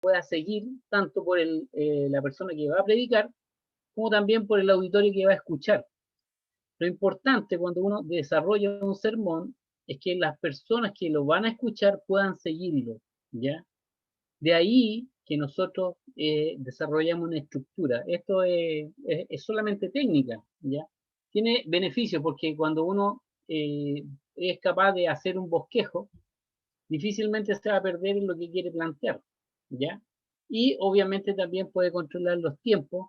pueda seguir tanto por la persona que va a predicar, como también por el auditorio que va a escuchar. Lo importante cuando uno desarrolla un sermón es que las personas que lo van a escuchar puedan seguirlo, ¿ya? De ahí que nosotros desarrollamos una estructura. Esto es solamente técnica, ¿ya? Tiene beneficio porque cuando uno es capaz de hacer un bosquejo, difícilmente se va a perder en lo que quiere plantear, ¿ya? Y obviamente también puede controlar los tiempos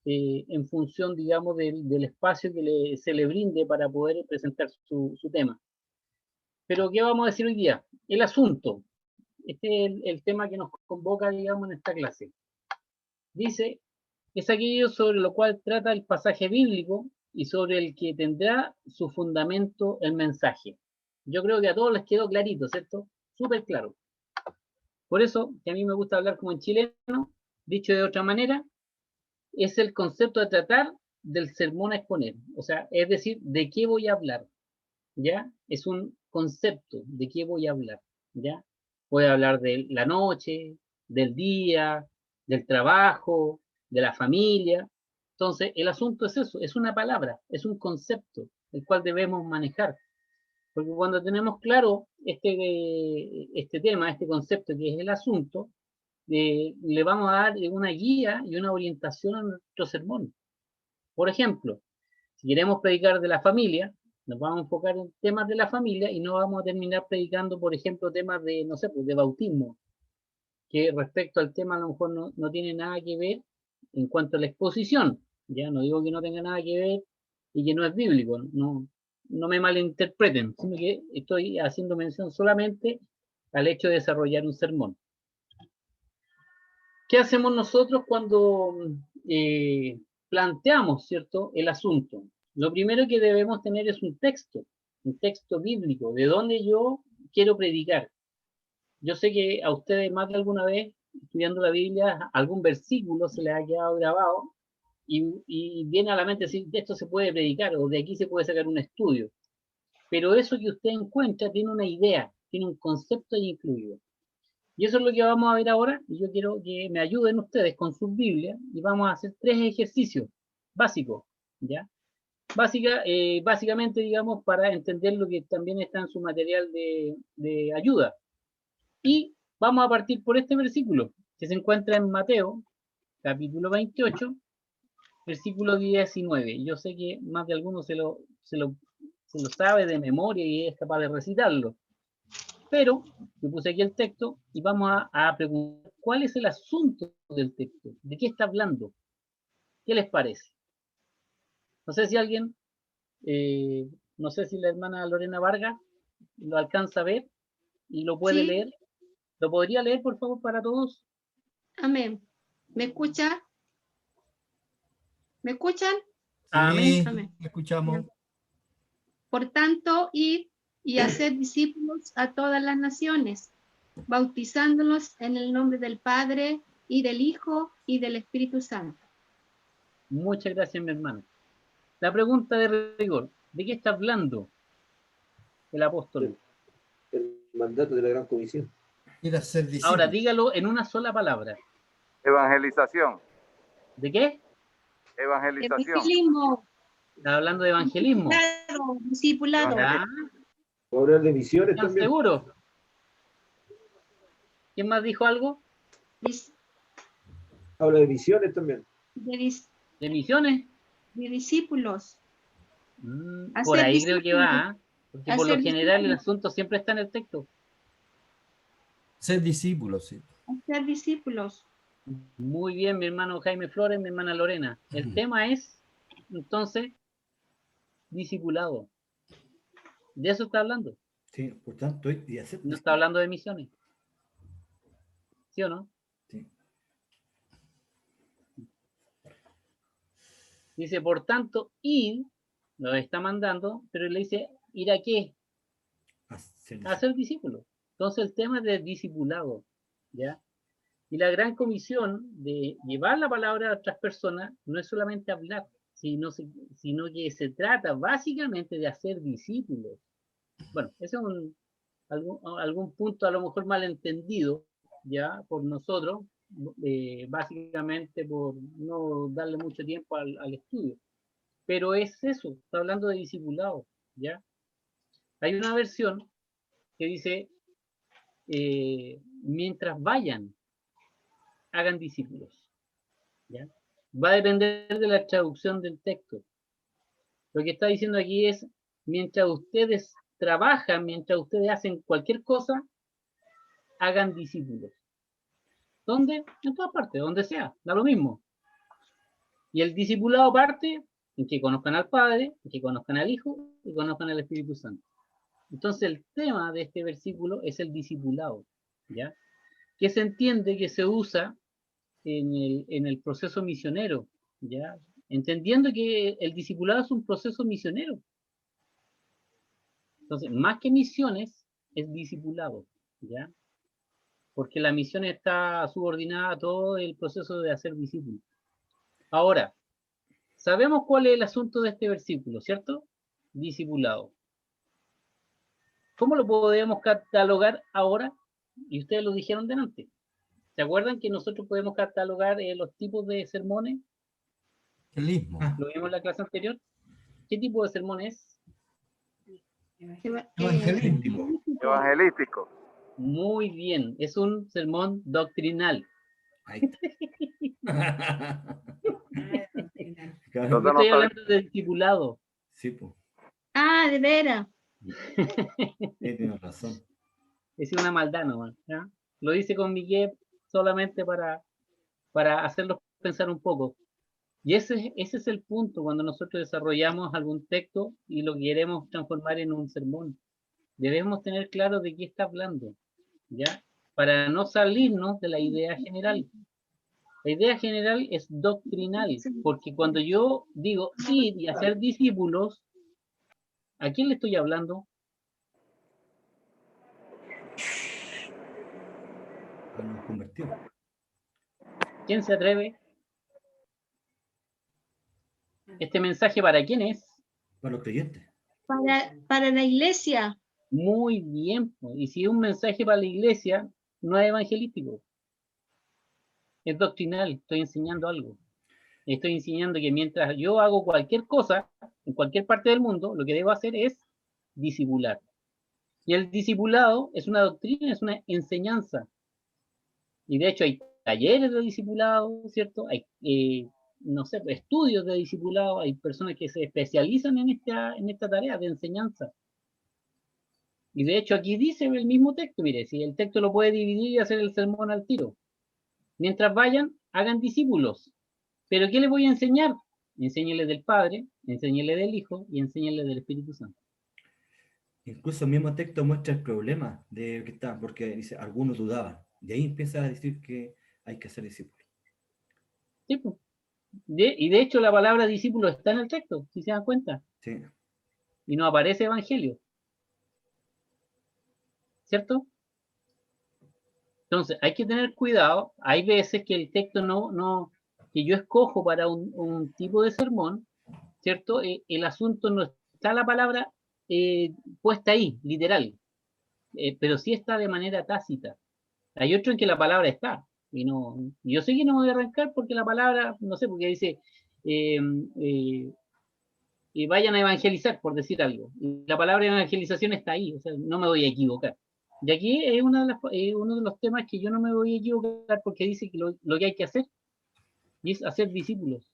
en función, digamos, del espacio que se le brinde para poder presentar su tema. Pero, ¿qué vamos a decir hoy día? El asunto. Este es el tema que nos convoca, digamos, en esta clase. Dice, es aquello sobre lo cual trata el pasaje bíblico y sobre el que tendrá su fundamento el mensaje. Yo creo que a todos les quedó clarito, ¿cierto? Súper claro. Por eso, que a mí me gusta hablar como en chileno, dicho de otra manera, es el concepto de tratar del sermón a exponer. O sea, es decir, ¿de qué voy a hablar? ¿Ya? Es un concepto, ¿de qué voy a hablar? ¿Ya? Voy a hablar de la noche, del día, del trabajo, de la familia. Entonces, el asunto es eso, es una palabra, es un concepto, el cual debemos manejar. Porque cuando tenemos claro este tema, este concepto que es el asunto, le vamos a dar una guía y una orientación a nuestro sermón. Por ejemplo, si queremos predicar de la familia, nos vamos a enfocar en temas de la familia y no vamos a terminar predicando, por ejemplo, temas de, no sé, pues de bautismo, que respecto al tema a lo mejor no tiene nada que ver en cuanto a la exposición. Ya no digo que no tenga nada que ver y que no es bíblico, no me malinterpreten, sino que estoy haciendo mención solamente al hecho de desarrollar un sermón. ¿Qué hacemos nosotros cuando planteamos, ¿cierto?, el asunto? Lo primero que debemos tener es un texto bíblico, de dónde yo quiero predicar. Yo sé que a ustedes más de alguna vez, estudiando la Biblia, algún versículo se les ha quedado grabado y viene a la mente decir, de esto se puede predicar o de aquí se puede sacar un estudio. Pero eso que usted encuentra tiene una idea, tiene un concepto ahí incluido. Y eso es lo que vamos a ver ahora, y yo quiero que me ayuden ustedes con sus Biblias, y vamos a hacer 3 ejercicios básicos, ¿ya? Básicamente, digamos, para entender lo que también está en su material de ayuda. Y vamos a partir por este versículo, que se encuentra en Mateo, capítulo 28, versículo 19. Yo sé que más de alguno se lo sabe de memoria y es capaz de recitarlo. Pero yo puse aquí el texto y vamos a preguntar cuál es el asunto del texto, de qué está hablando, qué les parece. No sé si alguien, no sé si la hermana Lorena Vargas lo alcanza a ver y lo puede leer. ¿Lo podría leer, por favor, para todos? Amén. ¿Me escucha? ¿Me escuchan? Sí, Amén. escuchamos. Por tanto, id y haced discípulos a todas las naciones, bautizándolos en el nombre del Padre y del Hijo y del Espíritu Santo. Muchas gracias, mi hermano. La pregunta de rigor, ¿de qué está hablando el apóstol? El mandato de la Gran Comisión. Ir a ser discípulo. Ahora, dígalo en una sola palabra. Evangelización. ¿De qué? Evangelización. Evangelismo. Está hablando de evangelismo. Discipulado. Discipulado. ¿Ya? Hablar de misiones ¿Están también. seguros? ¿Quién más dijo algo? Habla de misiones también. ¿De misiones? De discípulos. Por ahí discípulos. creo que va, ¿eh? Porque por lo general discípulos. el asunto siempre está en el texto. Ser discípulos, sí. Hacer discípulos. Muy bien, mi hermano Jaime Flores, mi hermana Lorena. El tema es, entonces, discipulado. De eso está hablando. Sí, por tanto, y hacer No está hablando de misiones. ¿Sí o no? Sí. Dice, por tanto, ir, lo está mandando, pero le dice, ¿ir a qué? A ser discípulo. Entonces el tema es de discipulado, ¿ya? Y la gran comisión de llevar la palabra a otras personas no es solamente hablar, sino que se trata básicamente de hacer discípulos. Bueno, ese es algún punto a lo mejor mal entendido ya por nosotros, básicamente por no darle mucho tiempo al estudio. Pero es eso, está hablando de discipulado, ¿ya? Hay una versión que dice, mientras vayan, hagan discípulos, ¿ya? Va a depender de la traducción del texto. Lo que está diciendo aquí es, mientras ustedes trabajan, mientras ustedes hacen cualquier cosa, hagan discípulos. ¿Dónde? En todas partes, donde sea, da lo mismo. Y el discipulado parte en que conozcan al Padre, en que conozcan al Hijo y conozcan al Espíritu Santo. Entonces el tema de este versículo es el discipulado, ¿ya? Que se entiende que se usa en el proceso misionero, ¿ya? Entendiendo que el discipulado es un proceso misionero. Entonces, más que misiones, es discipulado, ¿ya? Porque la misión está subordinada a todo el proceso de hacer discípulos. Ahora, sabemos cuál es el asunto de este versículo, ¿cierto? Discipulado. ¿Cómo lo podemos catalogar ahora? Y ustedes lo dijeron delante. ¿Se acuerdan que nosotros podemos catalogar los tipos de sermones? Evangelismo. Lo vimos en la clase anterior. ¿Qué tipo de sermón es? Evangelístico. Evangelístico. Muy bien, es un sermón doctrinal. Ahí está. Claro. Yo estoy hablando de discipulado. Sí, pues. Ah, de veras. Tienes razón. Es una maldad nomás, ¿ya? Lo dice con Miguel solamente para hacerlos pensar un poco. Y ese es el punto cuando nosotros desarrollamos algún texto y lo queremos transformar en un sermón. Debemos tener claro de qué está hablando, ¿ya? Para no salirnos de la idea general. La idea general es doctrinal, porque cuando yo digo ir y hacer discípulos, ¿a quién le estoy hablando? A los convertidos. ¿Quién se atreve? ¿Este mensaje para quién es? Para los creyentes. Para la iglesia. Muy bien, pues. Y si es un mensaje para la iglesia, no es evangelístico. Es doctrinal, estoy enseñando algo. Estoy enseñando que mientras yo hago cualquier cosa, en cualquier parte del mundo, lo que debo hacer es discipular. Y el discipulado es una doctrina, es una enseñanza. Y de hecho hay talleres de discipulado, ¿cierto? Hay, no sé, estudios de discipulado, hay personas que se especializan en esta tarea de enseñanza. Y de hecho aquí dice el mismo texto, mire, si el texto lo puede dividir y hacer el sermón al tiro. Mientras vayan, hagan discípulos. ¿Pero qué les voy a enseñar? Enséñenles del Padre, enséñenles del Hijo y enséñenles del Espíritu Santo. Incluso el mismo texto muestra el problema de que está, porque dice, algunos dudaban. Y ahí empieza a decir que hay que ser discípulos. ¿Sí? Pues. Y de hecho la palabra discípulo está en el texto, si se dan cuenta. Sí. Y no aparece evangelio. ¿Cierto? Entonces, hay que tener cuidado. Hay veces que el texto que yo escojo para un tipo de sermón, ¿cierto? El asunto no está la palabra puesta ahí, literal, pero sí está de manera tácita. Hay otro en que la palabra está. Yo sé que no me voy a arrancar porque la palabra, no sé, porque dice, eh, vayan a evangelizar, por decir algo. Y la palabra evangelización está ahí, o sea, no me voy a equivocar. Y aquí es uno de los temas que yo no me voy a equivocar porque dice que lo que hay que hacer y es hacer discípulos.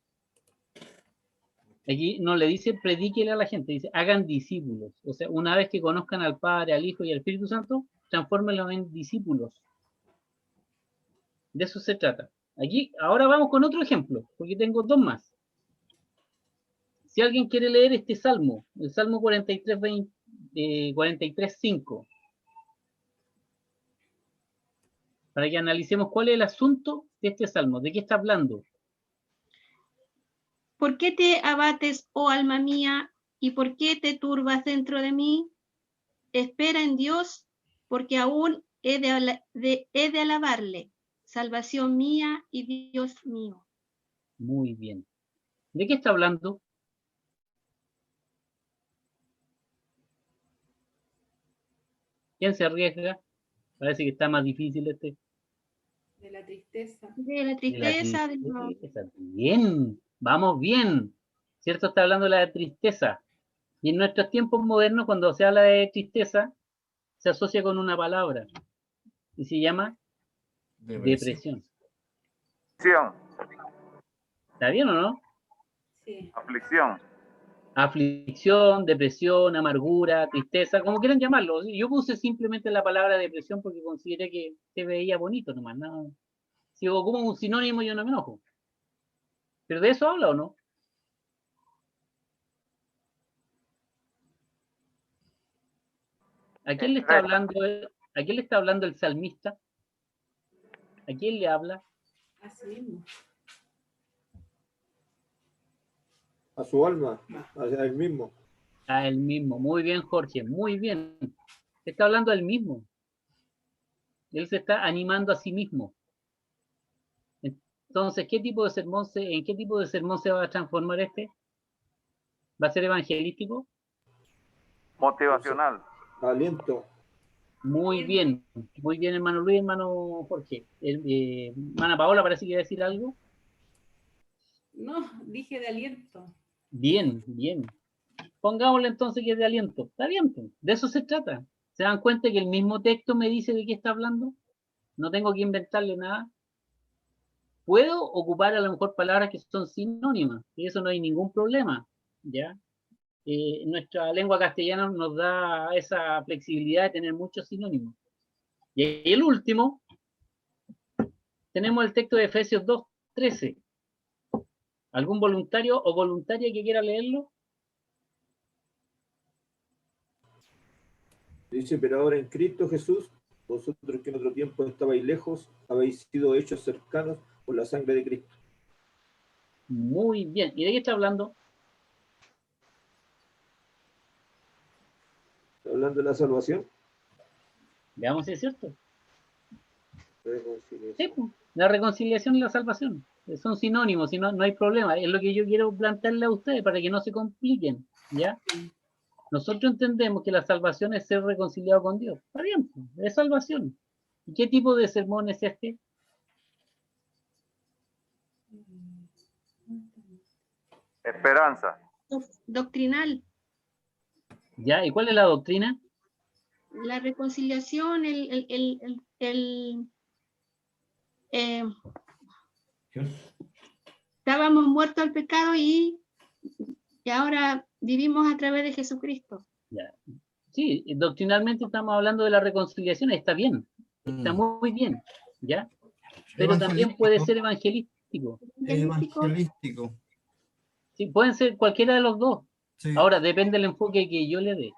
Aquí no le dice predíquele a la gente, dice hagan discípulos. O sea, una vez que conozcan al Padre, al Hijo y al Espíritu Santo, transfórmenlos en discípulos. De eso se trata. Aquí, ahora vamos con otro ejemplo, porque tengo dos más. Si alguien quiere leer este salmo, el Salmo 43:5, para que analicemos cuál es el asunto de este salmo, de qué está hablando. ¿Por qué te abates, oh alma mía, y por qué te turbas dentro de mí? Espera en Dios, porque aún he de alabarle, salvación mía y Dios mío. Muy bien. ¿De qué está hablando? ¿Quién se arriesga? Parece que está más difícil este. De la tristeza. De la De la tristeza, de lo- tristeza. Bien, vamos bien. ¿Cierto? Está hablando de la tristeza. Y en nuestros tiempos modernos, cuando se habla de tristeza, se asocia con una palabra y se llama depresión. Aflicción. ¿Está bien o no? Sí. Aflicción. Aflicción, depresión, amargura, tristeza, como quieran llamarlo. Yo puse simplemente la palabra depresión porque consideré que se veía bonito nomás. No. Si ocupo un sinónimo, yo no me enojo. ¿Pero de eso habla o no? ¿A quién le está hablando, a quién le está hablando el salmista? ¿A quién le habla? Así mismo. A su alma, a él mismo. A él mismo. Muy bien, Jorge, muy bien. Está hablando a él mismo. Él se está animando a sí mismo. Entonces, ¿en qué tipo de sermón se va a transformar este? ¿Va a ser evangelístico? Motivacional. Aliento. Muy bien, hermano Luis, hermano Jorge. Hermana Paola, parece que iba a decir algo. No, dije de aliento. Bien, bien. Pongámosle entonces que es de aliento. Está bien, pues, de eso se trata. ¿Se dan cuenta que el mismo texto me dice de qué está hablando? No tengo que inventarle nada. Puedo ocupar a lo mejor palabras que son sinónimas, y eso no hay ningún problema, ¿ya? Nuestra lengua castellana nos da esa flexibilidad de tener muchos sinónimos. Y el último, tenemos el texto de Efesios 2:13. ¿Algún voluntario o voluntaria que quiera leerlo? Dice, pero ahora en Cristo Jesús, vosotros que en otro tiempo estabais lejos, habéis sido hechos cercanos por la sangre de Cristo. Muy bien. ¿Y de qué está hablando? ¿Está hablando de la salvación? Veamos si es cierto. Reconciliación. Sí, pues, la reconciliación y la salvación. Son sinónimos, y no hay problema. Es lo que yo quiero plantearle a ustedes para que no se compliquen, ¿ya? Nosotros entendemos que la salvación es ser reconciliado con Dios. Está bien, pues, es salvación. ¿Y qué tipo de sermón es este? Esperanza. doctrinal. ¿Ya? ¿Y cuál es la doctrina? La reconciliación, estábamos muertos al pecado y ahora vivimos a través de Jesucristo. Ya. Sí, doctrinalmente estamos hablando de la reconciliación, está bien, está muy bien, ¿ya? Pero también puede ser evangelístico. Evangelístico. Sí, pueden ser cualquiera de los dos. Sí. Ahora, depende del enfoque que yo le dé.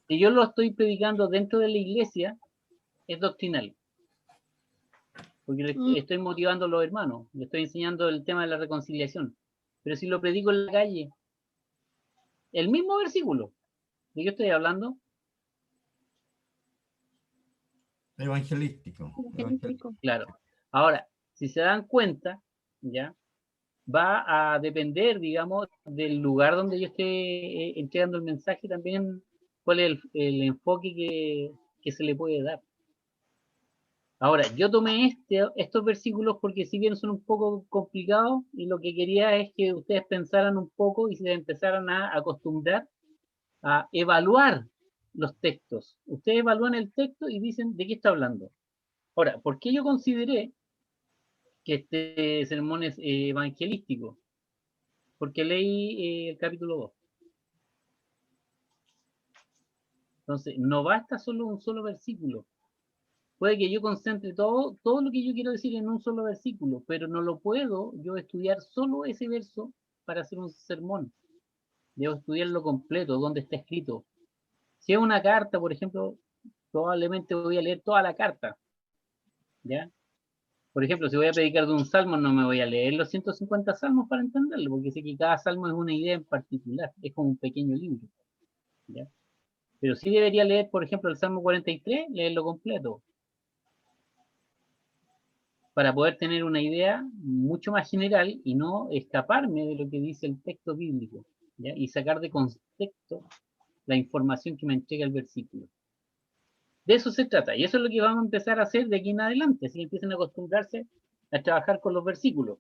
Si yo lo estoy predicando dentro de la iglesia, es doctrinal. Porque le estoy motivando a los hermanos, le estoy enseñando el tema de la reconciliación. Pero si lo predico en la calle, el mismo versículo, ¿de qué estoy hablando? Evangelístico. Claro. Ahora, si se dan cuenta, ¿ya? Va a depender, digamos, del lugar donde yo esté entregando el mensaje también, cuál es el enfoque que se le puede dar. Ahora, yo tomé estos versículos porque si bien son un poco complicados, y lo que quería es que ustedes pensaran un poco y se empezaran a acostumbrar a evaluar los textos. Ustedes evalúan el texto y dicen de qué está hablando. Ahora, ¿por qué yo consideré que este sermón es evangelístico? Porque leí el capítulo 2. Entonces, no basta solo un solo versículo. Puede que yo concentre todo lo que yo quiero decir en un solo versículo, pero no lo puedo yo estudiar solo ese verso para hacer un sermón. Debo estudiarlo completo, donde está escrito. Si es una carta, por ejemplo, probablemente voy a leer toda la carta, ¿ya? Por ejemplo, si voy a predicar de un salmo, no me voy a leer los 150 salmos para entenderlo, porque sé que cada salmo es una idea en particular, es como un pequeño libro, ¿ya? Pero sí debería leer, por ejemplo, el Salmo 43, leerlo completo, para poder tener una idea mucho más general y no escaparme de lo que dice el texto bíblico, ¿ya? Y sacar de contexto la información que me entrega el versículo. De eso se trata, y eso es lo que vamos a empezar a hacer de aquí en adelante, así que empiecen a acostumbrarse a trabajar con los versículos.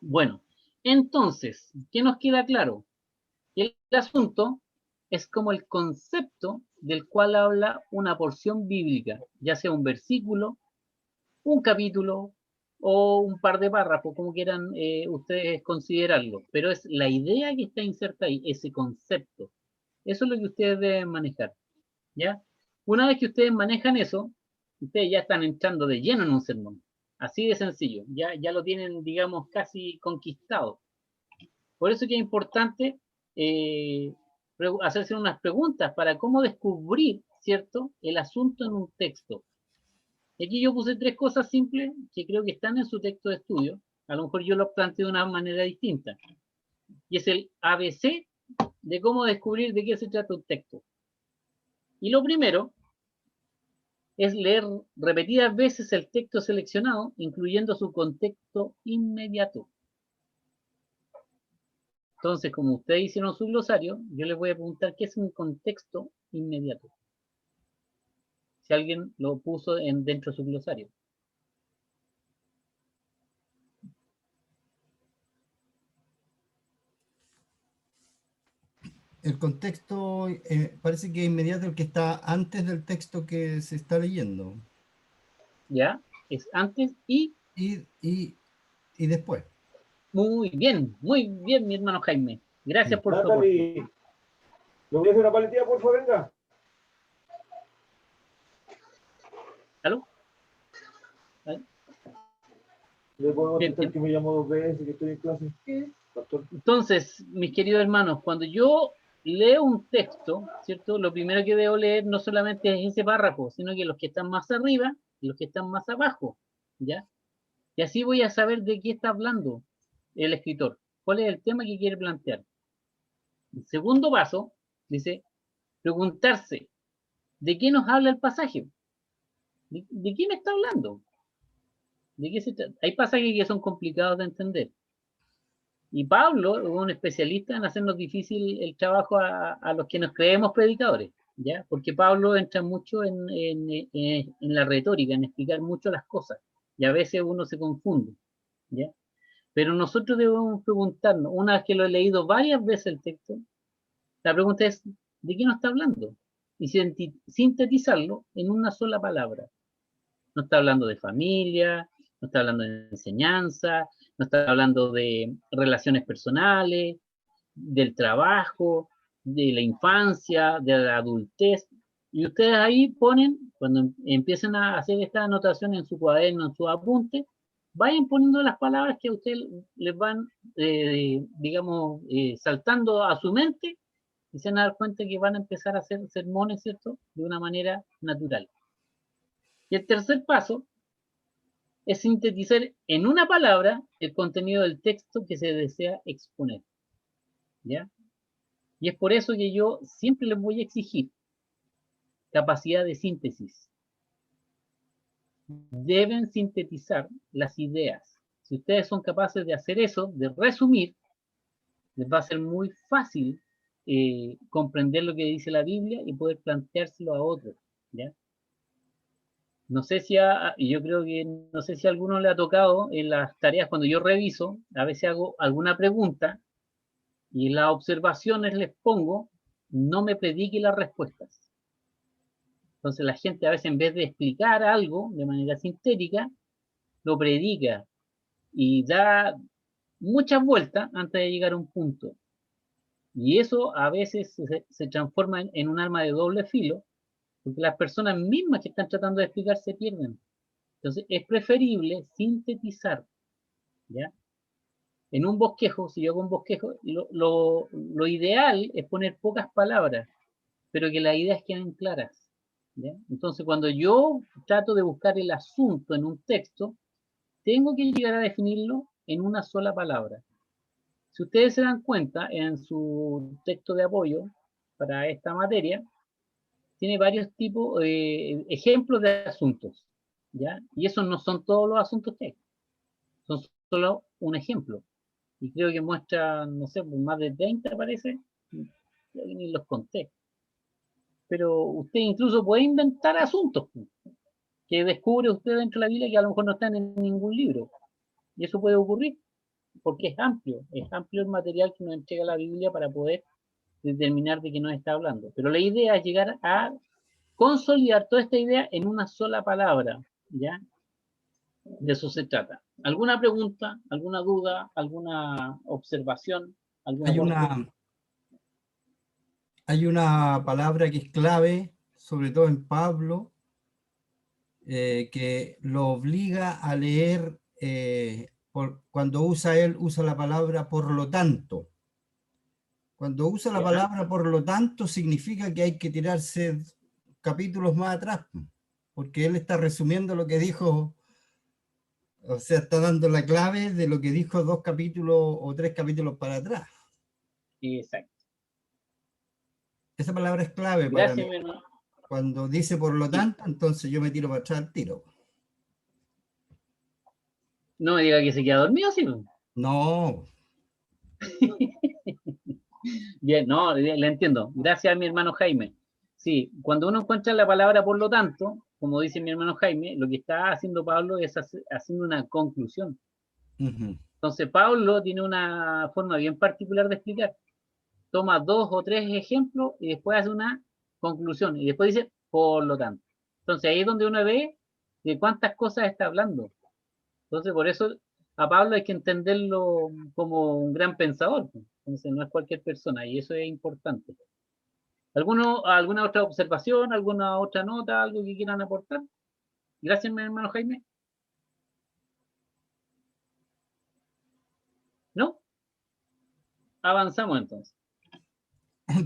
Bueno, entonces, ¿qué nos queda claro? El asunto es como el concepto del cual habla una porción bíblica, ya sea un versículo, un capítulo o un par de párrafos, como quieran ustedes considerarlo, pero es la idea que está inserta ahí, ese concepto. Eso es lo que ustedes deben manejar, ¿ya? Una vez que ustedes manejan eso, ustedes ya están entrando de lleno en un sermón. Así de sencillo, ya lo tienen, digamos, casi conquistado. Por eso que es importante hacerse unas preguntas para cómo descubrir, ¿cierto?, el asunto en un texto. Y aquí yo puse 3 cosas simples que creo que están en su texto de estudio. A lo mejor yo lo planteo de una manera distinta. Y es el ABC de cómo descubrir de qué se trata un texto. Y lo primero es leer repetidas veces el texto seleccionado, incluyendo su contexto inmediato. Entonces, como ustedes hicieron su glosario, yo les voy a preguntar qué es un contexto inmediato. Si alguien lo puso dentro de su glosario. El contexto parece que es inmediato el que está antes del texto que se está leyendo. ¿Ya? Es antes y... Y después. Muy bien, mi hermano Jaime. Gracias por su aporte. Natalie, ¿me voy a hacer una paletilla, por favor? Venga. ¿Aló? ¿Le puedo Bien, contestar que me llamó 2 veces, que estoy en clase? ¿Qué? Pastor. Entonces, mis queridos hermanos, cuando yo leo un texto, ¿cierto? Lo primero que debo leer no solamente es ese párrafo, sino que los que están más arriba y los que están más abajo, ¿ya? Y así voy a saber de qué está hablando el escritor, cuál es el tema que quiere plantear. El segundo paso dice, preguntarse, ¿de qué nos habla el pasaje? ¿De qué me está hablando? ¿De qué se trata? Hay pasajes que son complicados de entender. Y Pablo es un especialista en hacernos difícil el trabajo a los que nos creemos predicadores, ¿ya? Porque Pablo entra mucho en la retórica, en explicar mucho las cosas, y a veces uno se confunde, ¿ya? Pero nosotros debemos preguntarnos, una vez que lo he leído varias veces el texto, la pregunta es, ¿de qué nos está hablando? Y sintetizarlo en una sola palabra. No está hablando de familia, no está hablando de enseñanza, no está hablando de relaciones personales, del trabajo, de la infancia, de la adultez. Y ustedes ahí ponen, cuando empiecen a hacer esta anotación en su cuaderno, en su apunte, vayan poniendo las palabras que a ustedes les van, digamos, saltando a su mente y se van a dar cuenta que van a empezar a hacer sermones, ¿cierto?, de una manera natural. Y el tercer paso es sintetizar en una palabra el contenido del texto que se desea exponer, ¿ya? Y es por eso que yo siempre les voy a exigir capacidad de síntesis. Deben sintetizar las ideas. Si ustedes son capaces de hacer eso, de resumir, les va a ser muy fácil comprender lo que dice la Biblia y poder planteárselo a otros, ¿ya? No sé si yo creo que no sé si a alguno le ha tocado en las tareas cuando yo reviso, a veces hago alguna pregunta y en las observaciones les pongo, no me predique las respuestas. Entonces la gente a veces en vez de explicar algo de manera sintética, lo predica y da muchas vueltas antes de llegar a un punto. Y eso a veces se transforma en un arma de doble filo, porque las personas mismas que están tratando de explicar se pierden. Entonces es preferible sintetizar, ¿ya? En un bosquejo, si yo hago un bosquejo, lo ideal es poner pocas palabras, pero que las ideas queden claras, ¿ya? Entonces cuando yo trato de buscar el asunto en un texto, tengo que llegar a definirlo en una sola palabra. Si ustedes se dan cuenta, en su texto de apoyo para esta materia, tiene varios tipos, ejemplos de asuntos, ¿ya? Y esos no son todos los asuntos que hay, son solo un ejemplo. Y creo que muestra, no sé, más de 30 parece, ni los conté. pero usted incluso puede inventar asuntos que descubre usted dentro de la Biblia que a lo mejor no están en ningún libro. Y eso puede ocurrir, porque es amplio el material que nos entrega la Biblia para poder determinar de qué nos está hablando. Pero la idea es llegar a consolidar toda esta idea en una sola palabra, ¿ya? De eso se trata. ¿Alguna pregunta, alguna duda, alguna observación? ¿Algún aporte? Hay una palabra que es clave, sobre todo en Pablo, que lo obliga a leer, cuando él usa la palabra por lo tanto. Cuando usa la palabra por lo tanto, significa que hay que tirarse capítulos más atrás, porque él está resumiendo lo que dijo, o sea, está dando la clave de lo que dijo 2 capítulos o 3 capítulos para atrás. Exacto. Esa palabra es clave para mí. Cuando dice por lo tanto, entonces yo me tiro para atrás al tiro. No me diga que se queda dormido, ¿sí? No. Bien, no, le entiendo. Gracias a mi hermano Jaime. Sí, cuando uno encuentra la palabra por lo tanto, como dice mi hermano Jaime, lo que está haciendo Pablo es haciendo una conclusión. Entonces Pablo tiene una forma bien particular de explicar. Toma 2 o 3 ejemplos y después hace una conclusión. Y después dice, por lo tanto. Entonces ahí es donde uno ve de cuántas cosas está hablando. Entonces por eso a Pablo hay que entenderlo como un gran pensador. Entonces no es cualquier persona y eso es importante. ¿Alguna otra observación, alguna otra nota, algo que quieran aportar? Gracias, mi hermano Jaime. ¿No? Avanzamos entonces.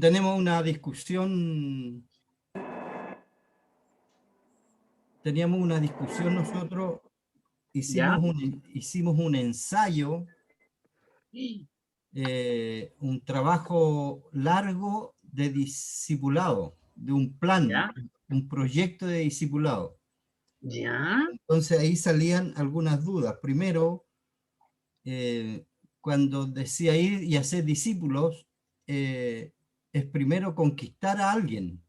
Tenemos una discusión. Teníamos una discusión nosotros. Hicimos un ensayo, un trabajo largo de discipulado, de un plan, un proyecto de discipulado. ¿Ya? Entonces ahí salían algunas dudas. Primero, cuando decía ir y hacer discípulos, es primero conquistar a alguien.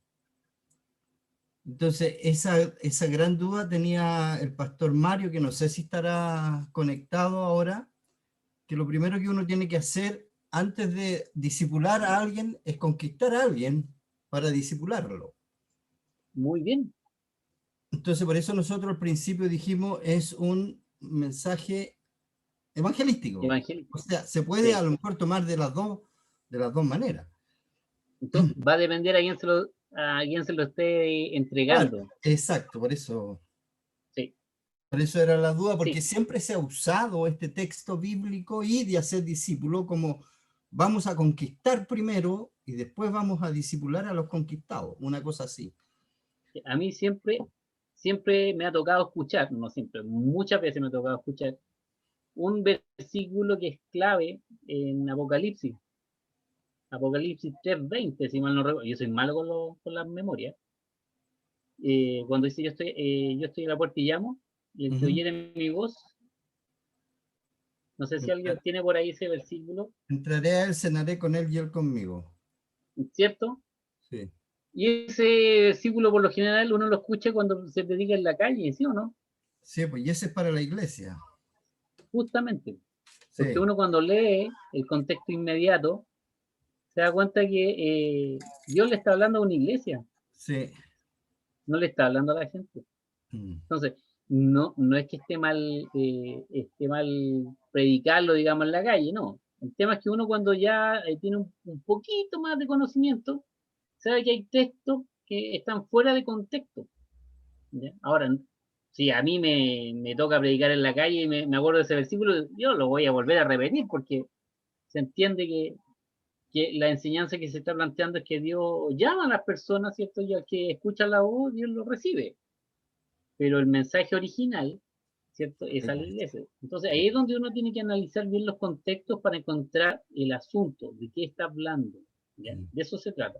Entonces esa gran duda tenía el pastor Mario, que no sé si estará conectado ahora, que lo primero que uno tiene que hacer antes de discipular a alguien es conquistar a alguien para discipularlo. Muy bien. Entonces por eso nosotros al principio dijimos es un mensaje evangelístico. O sea, se puede a lo mejor tomar de las dos maneras. Entonces va a depender a quién se lo esté entregando. Claro, exacto, por eso. Sí. Por eso era la duda, porque siempre se ha usado este texto bíblico y de hacer discípulo como vamos a conquistar primero y después vamos a discipular a los conquistados, una cosa así. A mí siempre me ha tocado escuchar, no siempre, muchas veces me ha tocado escuchar un versículo que es clave en Apocalipsis. Apocalipsis 3:20, si mal no recuerdo. Yo soy malo con las memorias. Cuando dice yo estoy en la puerta y llamo, y el que oyere mi voz. No sé si alguien tiene por ahí ese versículo. Entraré a él, cenaré con él y él conmigo. ¿Cierto? Sí. Y ese versículo por lo general uno lo escucha cuando se predica en la calle, ¿sí o no? Sí, pues y ese es para la iglesia. Justamente. Sí. Porque uno cuando lee el contexto inmediato, se da cuenta que Dios le está hablando a una iglesia. Sí. No le está hablando a la gente. Entonces, no es que esté mal predicarlo, digamos, en la calle, no. El tema es que uno cuando ya tiene un poquito más de conocimiento, sabe que hay textos que están fuera de contexto. ¿Ya? Ahora, si a mí me toca predicar en la calle y me acuerdo de ese versículo, yo lo voy a volver a repetir porque se entiende que la enseñanza que se está planteando es que Dios llama a las personas, ¿cierto? Y al que escucha la voz, Dios lo recibe. Pero el mensaje original, ¿cierto? Es a la iglesia. Entonces ahí es donde uno tiene que analizar bien los contextos para encontrar el asunto, de qué está hablando. ¿Ya? De eso se trata.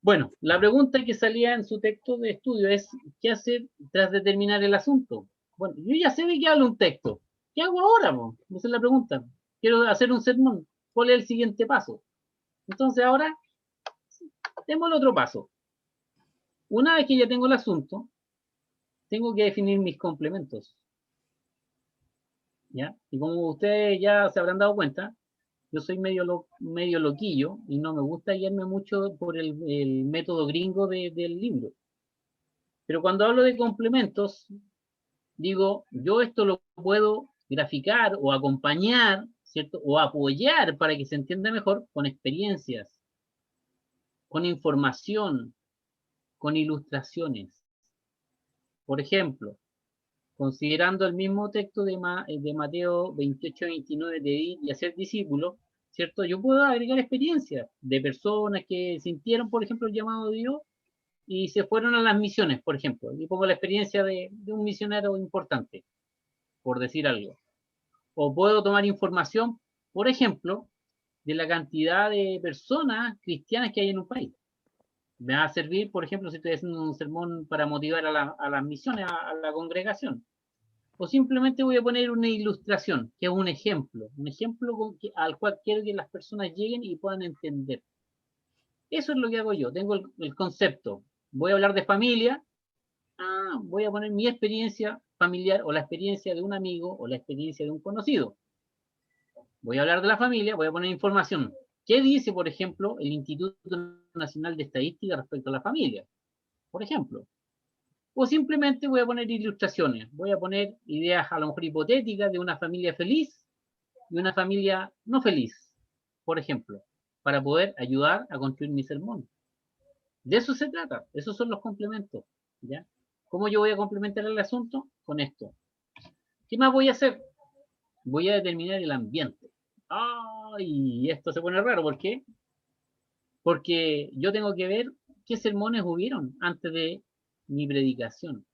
Bueno, la pregunta que salía en su texto de estudio es, ¿qué hacer tras determinar el asunto? Bueno, yo ya sé de qué habla un texto. ¿Qué hago ahora? Esa es la pregunta. Quiero hacer un sermón. ¿Cuál es el siguiente paso? Entonces ahora Demos el otro paso. Una vez que ya tengo el asunto, tengo que definir mis complementos. ¿Ya? Y como ustedes ya se habrán dado cuenta, yo soy medio loquillo y no me gusta guiarme mucho por el método gringo del libro. Pero cuando hablo de complementos, digo, yo esto lo puedo graficar o acompañar, ¿cierto? O apoyar para que se entienda mejor con experiencias, con información, con ilustraciones. Por ejemplo, considerando el mismo texto de Mateo 28-29 de ir y hacer discípulos, ¿cierto? Yo puedo agregar experiencias de personas que sintieron, por ejemplo, el llamado de Dios y se fueron a las misiones, por ejemplo. Y pongo la experiencia de un misionero importante, por decir algo. O puedo tomar información, por ejemplo, de la cantidad de personas cristianas que hay en un país. Me va a servir, por ejemplo, si estoy haciendo un sermón para motivar a las misiones, a la congregación. O simplemente voy a poner una ilustración, que es un ejemplo al cual quiero que las personas lleguen y puedan entender. Eso es lo que hago yo. Tengo el concepto. Voy a hablar de familia. Voy a poner mi experiencia familiar o la experiencia de un amigo o la experiencia de un conocido. Voy a hablar de la familia, voy a poner información. ¿Qué dice, por ejemplo, el Instituto Nacional de Estadística respecto a la familia? Por ejemplo. O simplemente voy a poner ilustraciones. Voy a poner ideas a lo mejor hipotéticas de una familia feliz y una familia no feliz, por ejemplo, para poder ayudar a construir mi sermón. De eso se trata. Esos son los complementos. ¿Ya? ¿Cómo yo voy a complementar el asunto? Con esto. ¿Qué más voy a hacer? Voy a determinar el ambiente. Y esto se pone raro. ¿Por qué? Porque yo tengo que ver qué sermones hubieron antes de mi predicación.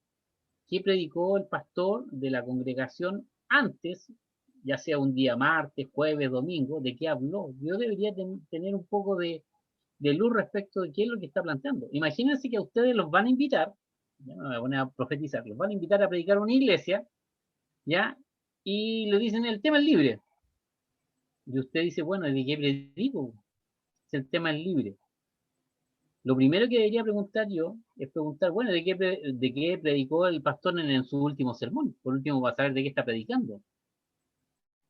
¿Qué predicó el pastor de la congregación antes, ya sea un día martes, jueves, domingo? ¿De qué habló? Yo debería tener un poco de luz respecto de qué es lo que está planteando. Imagínense que a ustedes los van a invitar, ya me voy a poner a profetizar, los van a invitar a predicar a una iglesia, ¿ya? Y le dicen, el tema es libre. Y usted dice, bueno, ¿de qué predico? Si el tema es libre. Lo primero que debería preguntar yo es preguntar, bueno, ¿de qué predicó el pastor en su último sermón? Por último, para saber de qué está predicando.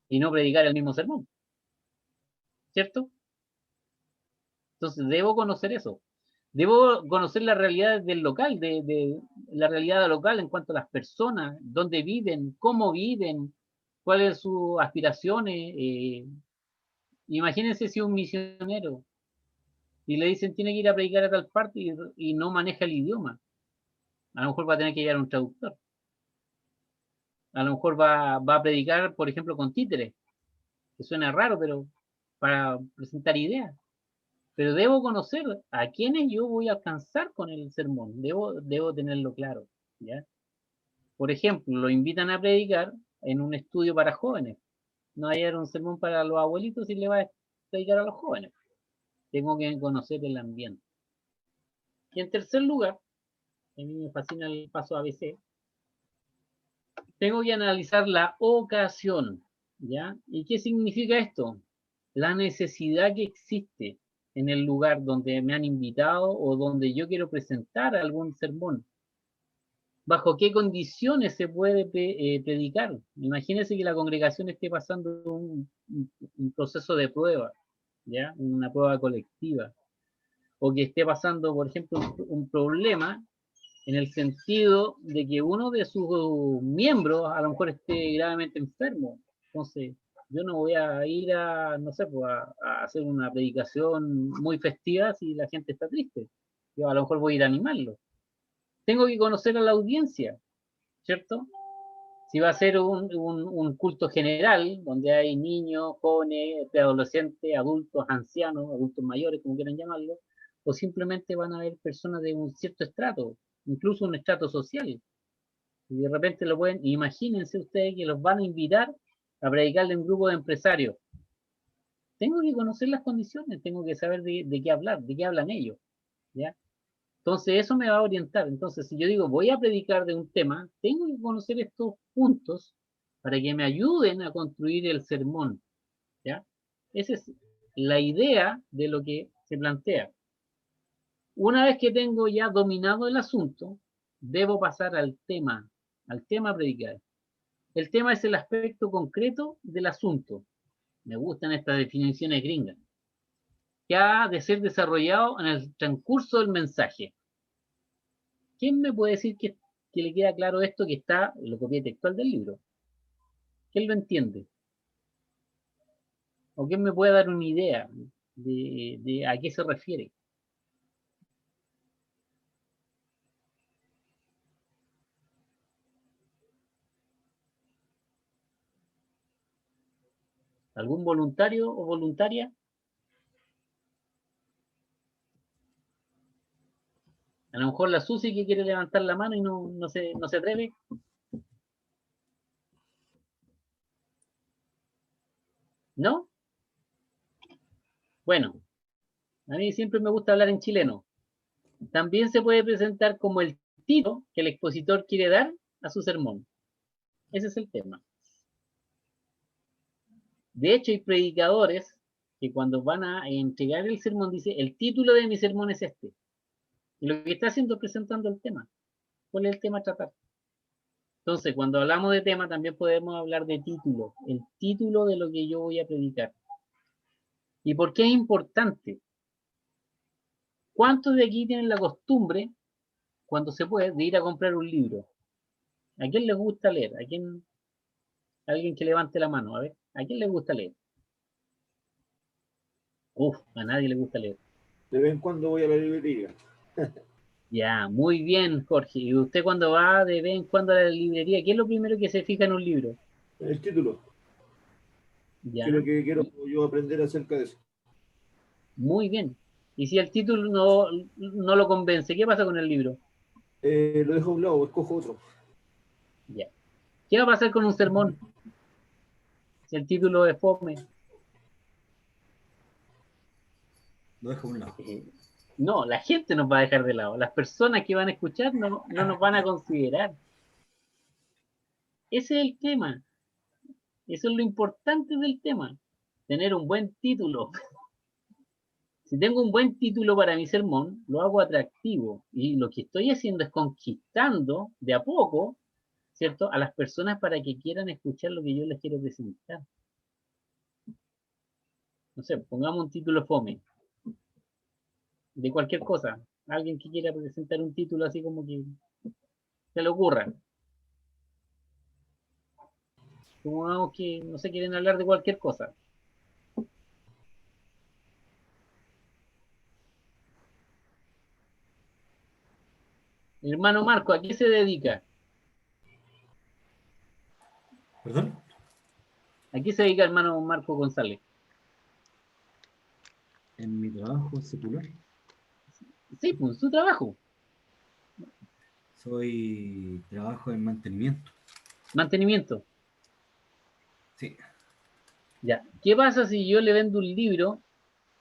Y no predicar el mismo sermón. ¿Cierto? Entonces, debo conocer eso. Debo conocer la realidad del local, de la realidad local en cuanto a las personas, dónde viven, cómo viven, cuáles son sus aspiraciones. Imagínense si un misionero y le dicen tiene que ir a predicar a tal parte y no maneja el idioma. A lo mejor va a tener que llevar un traductor. A lo mejor va a predicar, por ejemplo, con títeres, que suena raro, pero para presentar ideas. Pero debo conocer a quiénes yo voy a alcanzar con el sermón. Debo tenerlo claro. ¿Ya? Por ejemplo, lo invitan a predicar en un estudio para jóvenes. No hay un sermón para los abuelitos y le va a predicar a los jóvenes. Tengo que conocer el ambiente. Y en tercer lugar, a mí me fascina el paso ABC, tengo que analizar la ocasión. ¿Ya? ¿Y qué significa esto? La necesidad que existe en el lugar donde me han invitado o donde yo quiero presentar algún sermón. ¿Bajo qué condiciones se puede predicar? Imagínense que la congregación esté pasando un proceso de prueba, ¿ya? Una prueba colectiva. O que esté pasando, por ejemplo, un problema en el sentido de que uno de sus miembros a lo mejor esté gravemente enfermo. Entonces, yo no voy a ir no sé, pues a hacer una predicación muy festiva si la gente está triste. Yo a lo mejor voy a ir a animarlo. Tengo que conocer a la audiencia, ¿cierto? Si va a ser un culto general, donde hay niños, jóvenes, preadolescentes, adultos, ancianos, adultos mayores, como quieran llamarlo, o simplemente van a haber personas de un cierto estrato, incluso un estrato social. Y de repente imagínense ustedes que los van a invitar a predicarle a un grupo de empresarios. Tengo que conocer las condiciones, tengo que saber de qué hablar, de qué hablan ellos, ¿ya? Entonces eso me va a orientar. Entonces si yo digo voy a predicar de un tema, tengo que conocer estos puntos para que me ayuden a construir el sermón, ¿ya? Esa es la idea de lo que se plantea. Una vez que tengo ya dominado el asunto, debo pasar al tema a predicar. El tema es el aspecto concreto del asunto. Me gustan estas definiciones gringas. Que ha de ser desarrollado en el transcurso del mensaje. ¿Quién me puede decir que le queda claro esto que está en lo copié textual del libro? ¿Quién lo entiende? ¿O quién me puede dar una idea de a qué se refiere? ¿Algún voluntario o voluntaria? A lo mejor la Susi que quiere levantar la mano y no se atreve. ¿No? Bueno, a mí siempre me gusta hablar en chileno. También se puede presentar como el título que el expositor quiere dar a su sermón. Ese es el tema. De hecho, hay predicadores que cuando van a entregar el sermón dice, el título de mi sermón es este. Y lo que está haciendo es presentando el tema. ¿Cuál es el tema a tratar? Entonces, cuando hablamos de tema, también podemos hablar de título. El título de lo que yo voy a predicar. ¿Y por qué es importante? ¿Cuántos de aquí tienen la costumbre, cuando se puede, de ir a comprar un libro? ¿A quién les gusta leer? ¿A quién? Alguien que levante la mano, a ver. ¿A quién le gusta leer? Uf, a nadie le gusta leer. De vez en cuando voy a la librería. Ya, muy bien, Jorge. ¿Y usted cuando va de vez en cuando a la librería, qué es lo primero que se fija en un libro? El título. Ya, ¿Qué es lo que quiero yo aprender acerca de eso? muy bien. Y si el título no lo convence, ¿qué pasa con el libro? Lo dejo a un lado, escojo otro. Ya. ¿Qué va a pasar con un sermón? Si el título es fome. Lo dejo a un lado. No, la gente nos va a dejar de lado. Las personas que van a escuchar no nos van a considerar. Ese es el tema. Eso es lo importante del tema. Tener un buen título. Si tengo un buen título para mi sermón, lo hago atractivo. Y lo que estoy haciendo es conquistando de a poco, ¿cierto?, a las personas para que quieran escuchar lo que yo les quiero presentar. No sé, pongamos un título fome. De cualquier cosa. Alguien que quiera presentar un título así como que se le ocurra. Supongamos que no se quieren hablar de cualquier cosa. Hermano Marco, ¿a qué se dedica? ¿Perdón? ¿A qué se dedica hermano Marco González? En mi trabajo secular Sí, pues su trabajo. trabajo en mantenimiento. Mantenimiento. Sí. Ya. ¿Qué pasa si yo le vendo un libro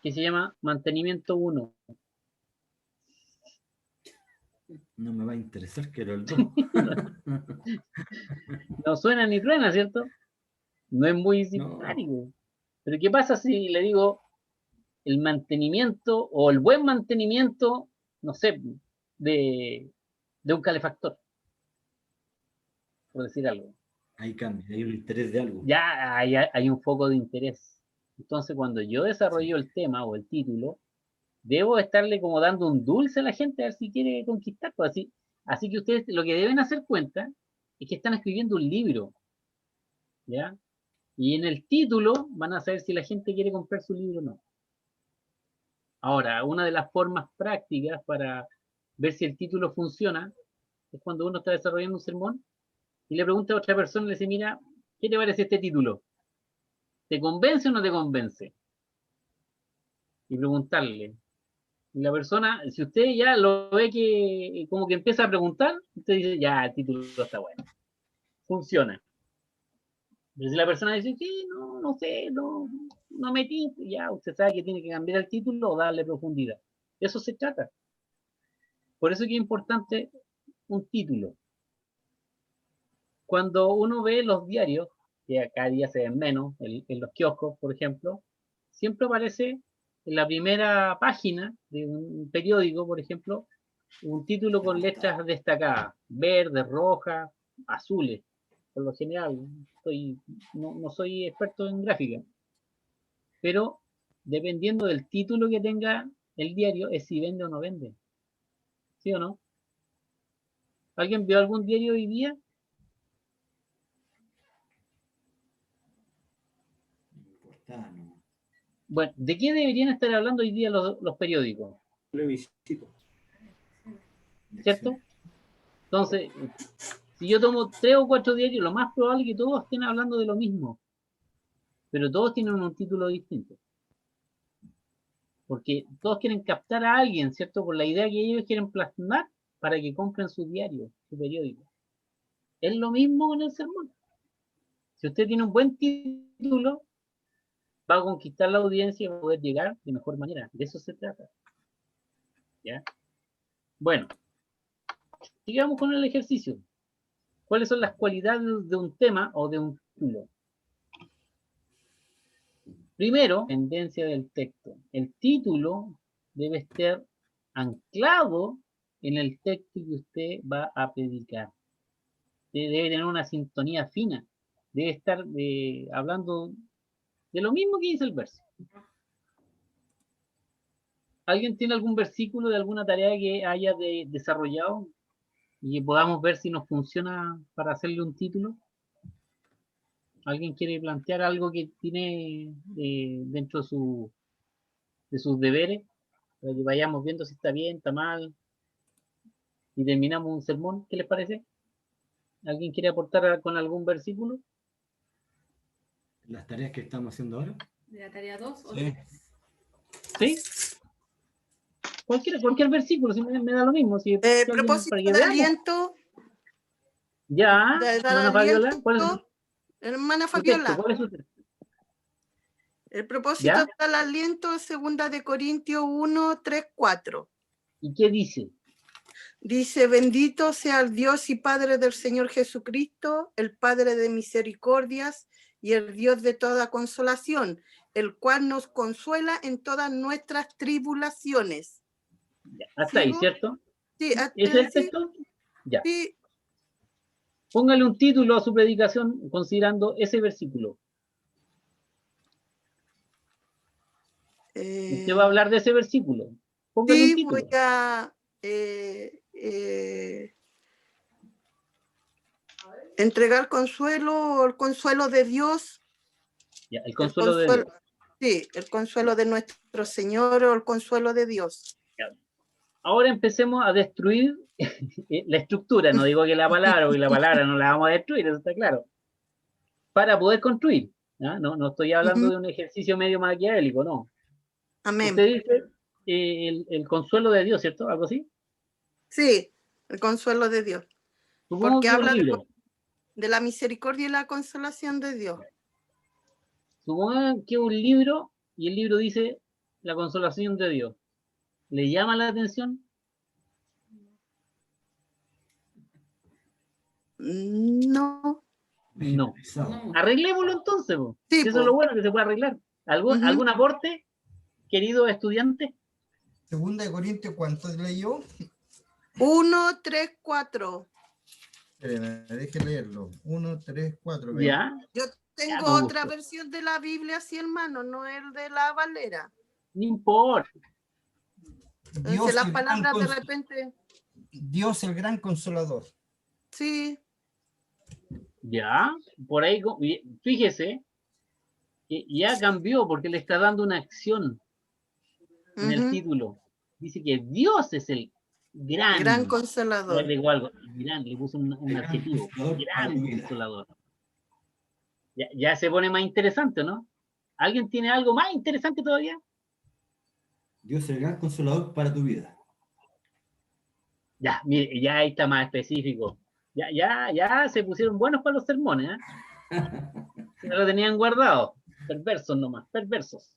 que se llama Mantenimiento 1? No me va a interesar que era el 2. No suena ni truena, ¿cierto? No es muy No. simpático. Pero ¿qué pasa si le digo el mantenimiento o el buen mantenimiento, no sé, de un calefactor? Por decir algo. Ahí cambia, hay un interés de algo. Ya hay un foco de interés. Entonces, cuando yo desarrollo Sí. el tema o el título, debo estarle como dando un dulce a la gente a ver si quiere conquistar. Pues así que ustedes lo que deben hacer cuenta es que están escribiendo un libro, ¿ya? Y en el título van a saber si la gente quiere comprar su libro o no. Ahora, una de las formas prácticas para ver si el título funciona es cuando uno está desarrollando un sermón y le pregunta a otra persona y le dice, mira, ¿qué te parece este título? ¿Te convence o no te convence? Y preguntarle. Y la persona, si usted ya lo ve que como que empieza a preguntar, usted dice, ya, el título está bueno. Funciona. Pero si la persona dice, sí, no sé, no me tinca, ya usted sabe que tiene que cambiar el título o darle profundidad. De eso se trata. Por eso es que es importante un título. Cuando uno ve los diarios, que cada día se ven menos, en los kioscos, por ejemplo, siempre aparece en la primera página de un periódico, por ejemplo, un título con letras destacadas, verdes, rojas, azules. Por lo general, no soy experto en gráfica, pero dependiendo del título que tenga el diario, es si vende o no vende. ¿Sí o no? ¿Alguien vio algún diario hoy día? Portada, no. Bueno, ¿de qué deberían estar hablando hoy día los periódicos? Plebiscito. ¿Cierto? Entonces, si yo tomo 3 o 4 diarios, lo más probable es que todos estén hablando de lo mismo, pero todos tienen un título distinto. Porque todos quieren captar a alguien, ¿cierto? Por la idea que ellos quieren plasmar para que compren su diario, su periódico. Es lo mismo con el sermón. Si usted tiene un buen título, va a conquistar la audiencia y va a poder llegar de mejor manera. De eso se trata. ¿Ya? Bueno, sigamos con el ejercicio. ¿Cuáles son las cualidades de un tema o de un título? Primero, tendencia del texto. El título debe estar anclado en el texto que usted va a predicar. Debe tener una sintonía fina. Debe estar hablando de lo mismo que dice el verso. ¿Alguien tiene algún versículo de alguna tarea que haya desarrollado y que podamos ver si nos funciona para hacerle un título? ¿Alguien quiere plantear algo que tiene dentro de sus deberes? Para que vayamos viendo si está bien, está mal. Y terminamos un sermón. ¿Qué les parece? ¿Alguien quiere aportar con algún versículo? Las tareas que estamos haciendo ahora. ¿De la tarea 2 o Sí. 3? ¿Sí? Cualquier versículo, si me da lo mismo. Si alguien, para Propósito que de veamos. aliento, Ya, de dar hermana Fabiola, aliento, ¿cuál es hermana su texto? Fabiola. ¿Cuál es su texto? El propósito ¿Ya? de dar aliento, 2 de Corintios 1, 3, 4. ¿Y qué dice? Dice, bendito sea el Dios y Padre del Señor Jesucristo, el Padre de misericordias y el Dios de toda consolación, el cual nos consuela en todas nuestras tribulaciones. Ya, hasta ahí, ¿Sigo? ¿cierto? Sí, hasta ¿Ese es el así. texto? Ya. Sí. Póngale un título a su predicación considerando ese versículo. Usted va a hablar de ese versículo. Póngale un Sí, título. voy a entregar consuelo o el consuelo de Dios. Ya, el consuelo de Dios. Sí, el consuelo de nuestro Señor o el consuelo de Dios. Ya. Ahora empecemos a destruir la estructura. No digo que la palabra, porque la palabra no la vamos a destruir, eso está claro. Para poder construir. ¿Ah? No estoy hablando de un ejercicio medio maquiavélico, no. Amén. Usted dice el consuelo de Dios, ¿cierto? ¿Algo así? Sí, el consuelo de Dios. Supongo Porque que habla un libro. de la misericordia y la consolación de Dios. Supongan que un libro y el libro dice la consolación de Dios. ¿Le llama la atención? No. No. No. Arreglémoslo entonces. Po. Sí, Eso es lo bueno que se puede arreglar. ¿Algún aporte, querido estudiante? 2 de Corintios, ¿cuánto leyó? 1, 3, 4. Espéreme, deje leerlo. 1, 3, 4. Ya. Yo Ya, tengo me otra gustó. versión de la Biblia, sí, hermano, no el de la Valera. No importa. Entonces las palabras de repente. Dios el gran consolador. Sí. Ya. Por ahí, fíjese que ya cambió porque le está dando una acción en el título. Dice que Dios es el gran consolador. Le agregó algo. Gran, le puso un adjetivo. Gran consolador. Ya se pone más interesante, ¿no? ¿Alguien tiene algo más interesante todavía? Dios es el gran consolador para tu vida. Ya, mire, ya ahí está más específico. Ya se pusieron buenos para los sermones, ¿eh? Ya lo tenían guardado. Perversos nomás, perversos.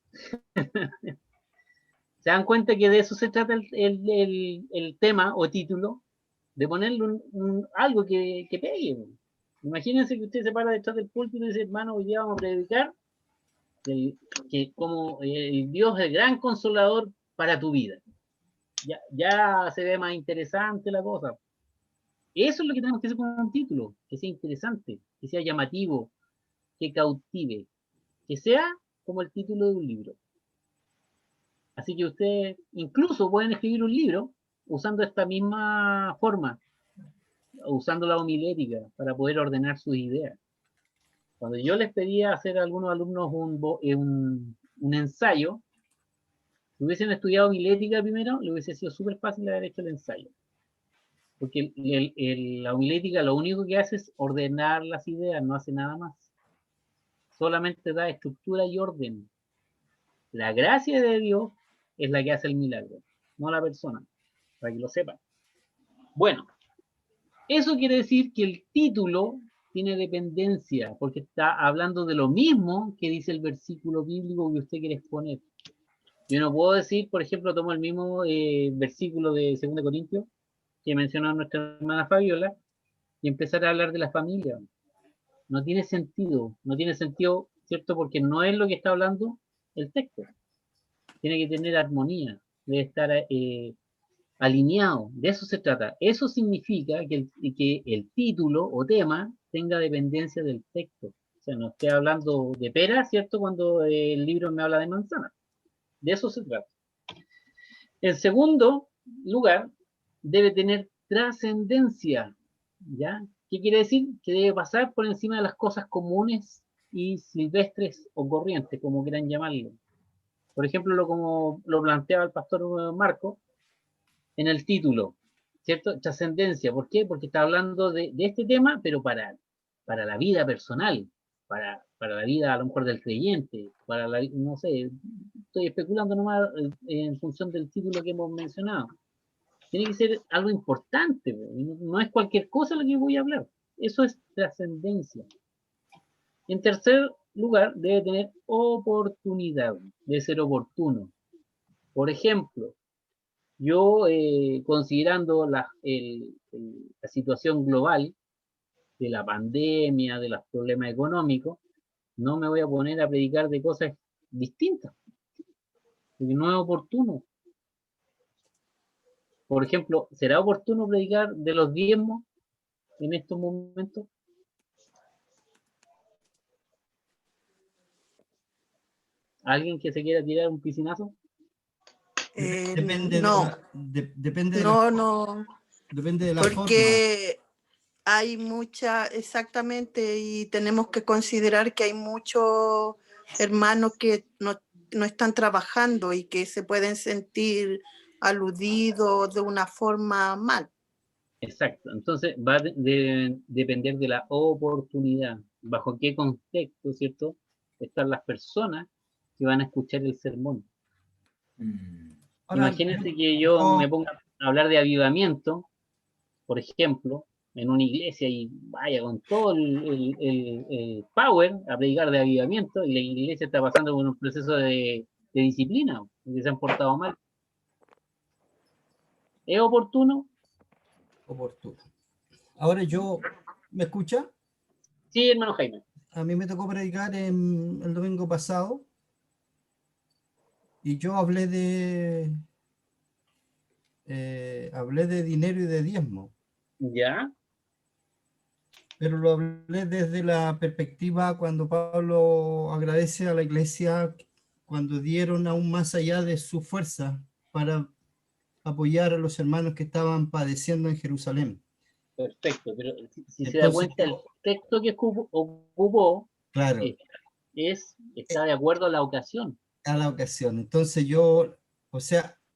¿Se dan cuenta que de eso se trata el tema o título? De ponerle algo que pegue. Imagínense que usted se para detrás del púlpito y dice, hermano, hoy día vamos a predicar que como el Dios es el gran consolador para tu vida. Ya se ve más interesante la cosa. Eso es lo que tenemos que hacer con un título, que sea interesante, que sea llamativo, que cautive, que sea como el título de un libro. Así que ustedes incluso pueden escribir un libro usando esta misma forma, usando la homilética para poder ordenar sus ideas. Cuando yo les pedía hacer a algunos alumnos un ensayo, si hubiesen estudiado homilética primero, le hubiese sido súper fácil haber hecho el ensayo. Porque la homilética lo único que hace es ordenar las ideas, no hace nada más. Solamente da estructura y orden. La gracia de Dios es la que hace el milagro, no la persona, para que lo sepan. Bueno, eso quiere decir que el título tiene dependencia, porque está hablando de lo mismo que dice el versículo bíblico que usted quiere exponer. Yo no puedo decir, por ejemplo, tomo el mismo versículo de 2 Corintios que mencionó nuestra hermana Fabiola y empezar a hablar de la familia. No tiene sentido, ¿cierto? Porque no es lo que está hablando el texto. Tiene que tener armonía, debe estar alineado, de eso se trata. Eso significa que el título o tema tenga dependencia del texto. O sea, no estoy hablando de pera, ¿cierto? Cuando el libro me habla de manzana. De eso se trata. En segundo lugar, debe tener trascendencia, ¿ya? ¿Qué quiere decir? Que debe pasar por encima de las cosas comunes y silvestres o corrientes, como quieran llamarlo. Por ejemplo, como lo planteaba el pastor Marco en el título, ¿cierto? Trascendencia. ¿Por qué? Porque está hablando de este tema, pero para la vida personal, para la vida a lo mejor del creyente, no sé, estoy especulando nomás en función del título que hemos mencionado. Tiene que ser algo importante, no es cualquier cosa lo que voy a hablar. Eso es trascendencia. En tercer lugar, debe tener oportunidad, debe ser oportuno. Por ejemplo, yo considerando la situación global de la pandemia, de los problemas económicos, no me voy a poner a predicar de cosas distintas, porque no es oportuno. Por ejemplo, ¿será oportuno predicar de los diezmos en estos momentos? ¿Alguien que se quiera tirar un piscinazo? Depende no, depende de depende de la forma. porque hay exactamente, y tenemos que considerar que hay muchos hermanos que no están trabajando y que se pueden sentir aludidos de una forma mal. Exacto, entonces va a depender de la oportunidad, bajo qué contexto, ¿cierto? Están las personas que van a escuchar el sermón. Ahora, Imagínense que yo me ponga a hablar de avivamiento, por ejemplo, en una iglesia y vaya con todo el power a predicar de avivamiento y la iglesia está pasando por un proceso de disciplina, porque se han portado mal. ¿Es oportuno? Oportuno. Ahora ¿me escucha? Sí, hermano Jaime. A mí me tocó predicar el domingo pasado y yo hablé de dinero y de diezmo. ¿Ya? Pero lo hablé desde la perspectiva cuando Pablo agradece a la iglesia cuando dieron aún más allá de su fuerza para apoyar a los hermanos que estaban padeciendo en Jerusalén. Perfecto, pero si se da cuenta, el texto que ocupó claro, está de acuerdo a la ocasión. A la ocasión. Entonces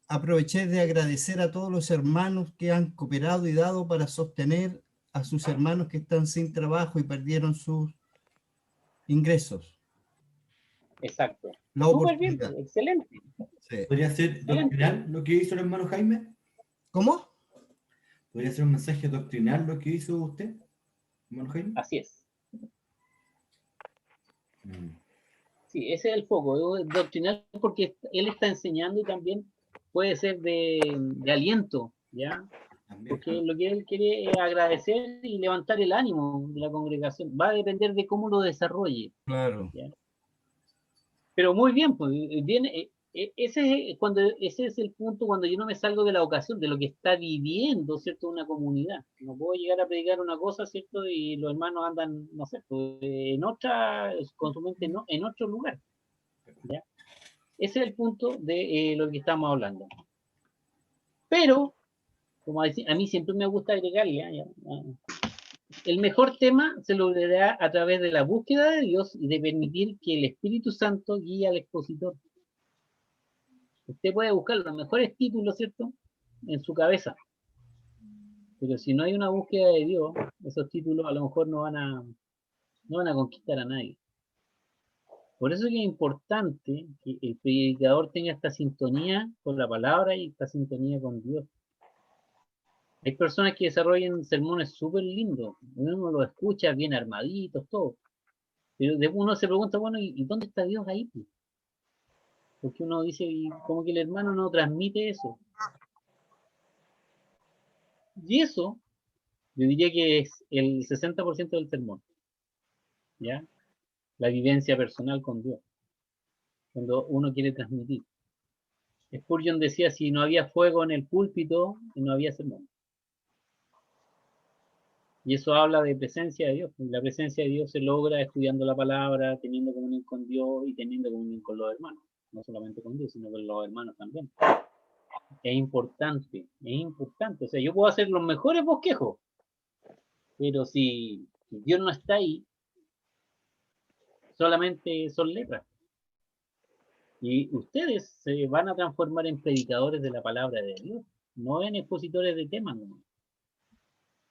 aproveché de agradecer a todos los hermanos que han cooperado y dado para sostener a sus hermanos que están sin trabajo y perdieron sus ingresos. Exacto. La Súper bien, oportunidad. excelente. Sí. ¿Podría ser doctrinal lo que hizo el hermano Jaime? ¿Cómo? ¿Podría ser un mensaje doctrinal lo que hizo usted, hermano Jaime? Así es. Sí, ese es el foco, doctrinal, porque él está enseñando y también puede ser de aliento, ¿ya? Porque lo que él quiere es agradecer y levantar el ánimo de la congregación. Va a depender de cómo lo desarrolle. Claro. ¿Ya? Pero muy bien, pues viene, ese es el punto cuando yo no me salgo de la ocasión, de lo que está viviendo, ¿cierto? Una comunidad. No puedo llegar a predicar una cosa, ¿cierto? Y los hermanos andan, no sé, pues, en otra, con su mente no, en otro lugar. ¿Ya? Ese es el punto de lo que estamos hablando. Pero, como decía, a mí siempre me gusta agregarle, el mejor tema se logrará a través de la búsqueda de Dios y de permitir que el Espíritu Santo guíe al expositor. Usted puede buscar los mejores títulos, ¿cierto?, en su cabeza. Pero si no hay una búsqueda de Dios, esos títulos a lo mejor no van a conquistar a nadie. Por eso es que es importante que el predicador tenga esta sintonía con la palabra y esta sintonía con Dios. Hay personas que desarrollan sermones súper lindos. Uno los escucha bien armaditos, todo. Pero uno se pregunta, bueno, ¿y dónde está Dios ahí? Porque uno dice, y como que el hermano no transmite eso. Y eso, yo diría que es el 60% del sermón. ¿Ya? La vivencia personal con Dios. Cuando uno quiere transmitir. Spurgeon decía, si no había fuego en el púlpito, no había sermón. Y eso habla de presencia de Dios. La presencia de Dios se logra estudiando la palabra, teniendo comunión con Dios y teniendo comunión con los hermanos. No solamente con Dios, sino con los hermanos también. Es importante, es importante. O sea, yo puedo hacer los mejores bosquejos, pero si Dios no está ahí, solamente son letras. Y ustedes se van a transformar en predicadores de la palabra de Dios, no en expositores de temas. ¿No?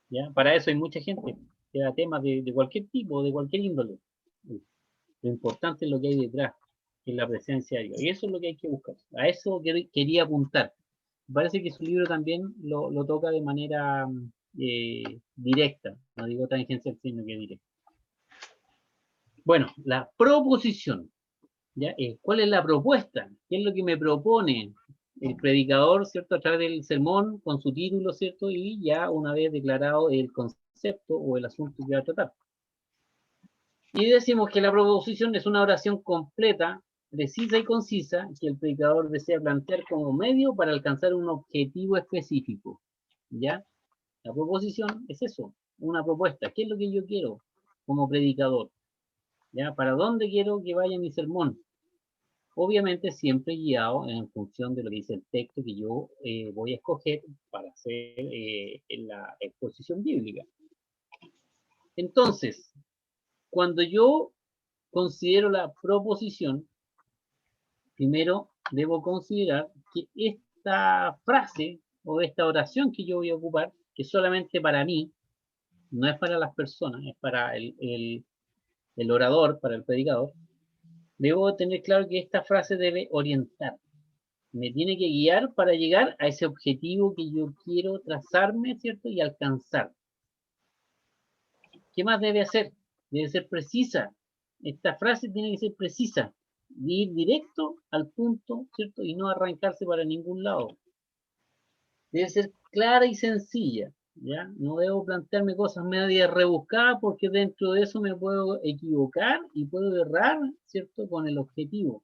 ¿Ya? Para eso hay mucha gente que da temas de cualquier tipo, de cualquier índole. Lo importante es lo que hay detrás, que es la presencia de Dios. Y eso es lo que hay que buscar. A eso quería apuntar. Parece que su libro también lo toca de manera directa, no digo tangencial, sino que directa. Bueno, la proposición, ¿ya? ¿Cuál es la propuesta? ¿Qué es lo que me propone el predicador, ¿cierto? A través del sermón, con su título, ¿cierto? Y ya una vez declarado el concepto o el asunto que va a tratar. Y decimos que la proposición es una oración completa, precisa y concisa que el predicador desea plantear como medio para alcanzar un objetivo específico. ¿Ya? La proposición es eso, una propuesta. ¿Qué es lo que yo quiero como predicador? ¿Ya? ¿Para dónde quiero que vaya mi sermón? Obviamente siempre guiado en función de lo que dice el texto que yo voy a escoger para hacer en la exposición bíblica. Entonces, cuando yo considero la proposición, primero debo considerar que esta frase o esta oración que yo voy a ocupar, que solamente para mí, no es para las personas, es para el orador, para el predicador, debo tener claro que esta frase debe orientar, me tiene que guiar para llegar a ese objetivo que yo quiero trazarme, ¿cierto? Y alcanzar. ¿Qué más debe hacer? Debe ser precisa. Esta frase tiene que ser precisa, de ir directo al punto, ¿cierto? Y no arrancarse para ningún lado. Debe ser clara y sencilla, ¿ya? No debo plantearme cosas medias rebuscadas porque dentro de eso me puedo equivocar y puedo errar, ¿cierto? Con el objetivo.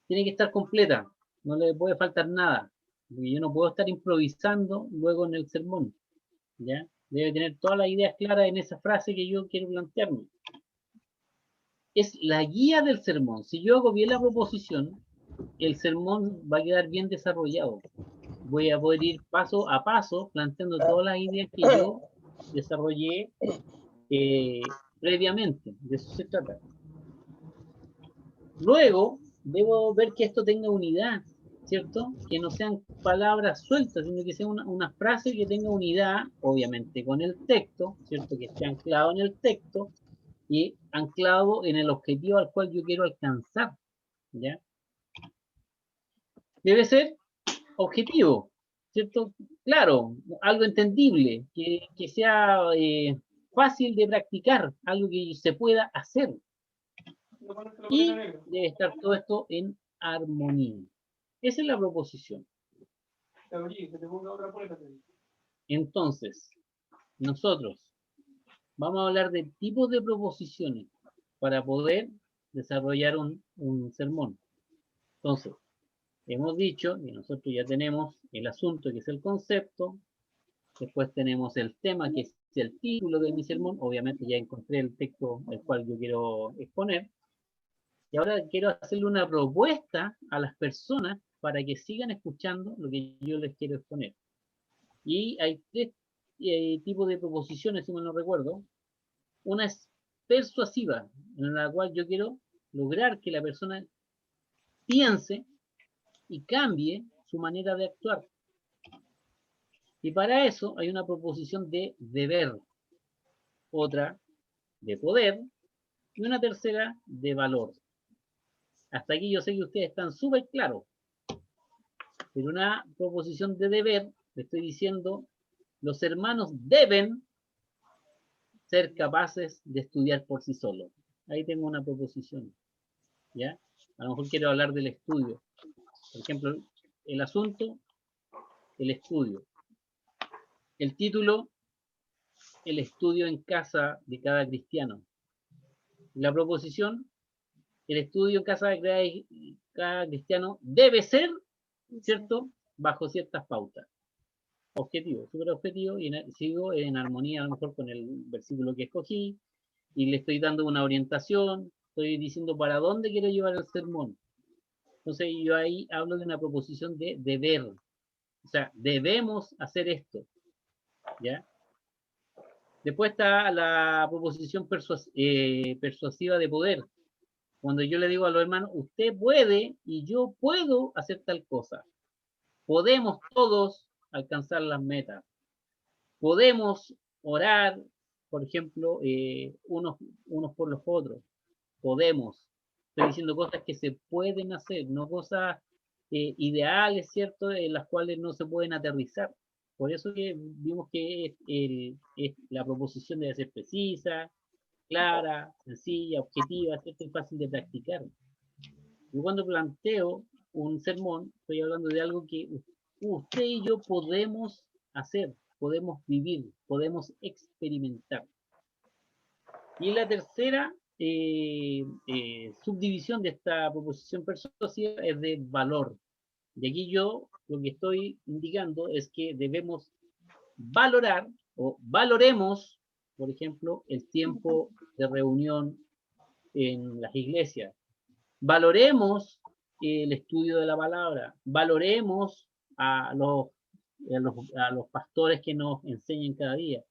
Tiene que estar completa, no le puede faltar nada, porque yo no puedo estar improvisando luego en el sermón, ¿ya? Debe tener todas las ideas claras en esa frase que yo quiero plantearme. Es la guía del sermón. Si yo hago bien la proposición, el sermón va a quedar bien desarrollado. Voy a poder ir paso a paso planteando todas las ideas que yo desarrollé previamente. De eso se trata. Luego, debo ver que esto tenga unidad, ¿cierto? Que no sean palabras sueltas, sino que sea una frase que tenga unidad, obviamente, con el texto, ¿cierto? Que esté anclado en el texto y anclado en el objetivo al cual yo quiero alcanzar, ¿ya? Debe ser objetivo, ¿cierto? Claro, algo entendible, que sea fácil de practicar, algo que se pueda hacer. Y debe estar todo esto en armonía. Esa es la proposición. Entonces, nosotros vamos a hablar de tipos de proposiciones para poder desarrollar un sermón. Entonces, hemos dicho que nosotros ya tenemos el asunto, que es el concepto, después tenemos el tema, que es el título de mi sermón, obviamente ya encontré el texto el cual yo quiero exponer, y ahora quiero hacerle una propuesta a las personas para que sigan escuchando lo que yo les quiero exponer. Y hay tres tipos de proposiciones, si mal no recuerdo. Una es persuasiva, en la cual yo quiero lograr que la persona piense y cambie su manera de actuar. Y para eso hay una proposición de deber, otra de poder y una tercera de valor. Hasta aquí yo sé que ustedes están súper claros. Pero una proposición de deber, le estoy diciendo, los hermanos deben ser capaces de estudiar por sí solos. Ahí tengo una proposición. ¿Ya? A lo mejor quiero hablar del estudio. Por ejemplo, el asunto, el estudio. El título, el estudio en casa de cada cristiano. La proposición, el estudio en casa de cada cristiano debe ser, ¿cierto?, bajo ciertas pautas. Objetivo, súper objetivo, y sigo en armonía a lo mejor con el versículo que escogí, y le estoy dando una orientación, estoy diciendo para dónde quiero llevar el sermón. Entonces yo ahí hablo de una proposición de deber. O sea, debemos hacer esto. ¿Ya? Después está la proposición persuasiva de poder. Cuando yo le digo a los hermanos, usted puede y yo puedo hacer tal cosa. Podemos todos alcanzar las metas. Podemos orar, por ejemplo, unos por los otros. Podemos. Estoy diciendo cosas que se pueden hacer, no cosas ideales, ¿cierto?, en las cuales no se pueden aterrizar. Por eso que vimos que la proposición debe ser precisa, clara, sencilla, objetiva, ¿cierto?, y fácil de practicar. Yo cuando planteo un sermón, estoy hablando de algo que usted y yo podemos hacer, podemos vivir, podemos experimentar. Y la tercera subdivisión de esta proposición persuasiva es de valor. Y aquí yo lo que estoy indicando es que debemos valorar o valoremos, por ejemplo, el tiempo de reunión en las iglesias. Valoremos el estudio de la palabra. Valoremos a los pastores que nos enseñan cada día.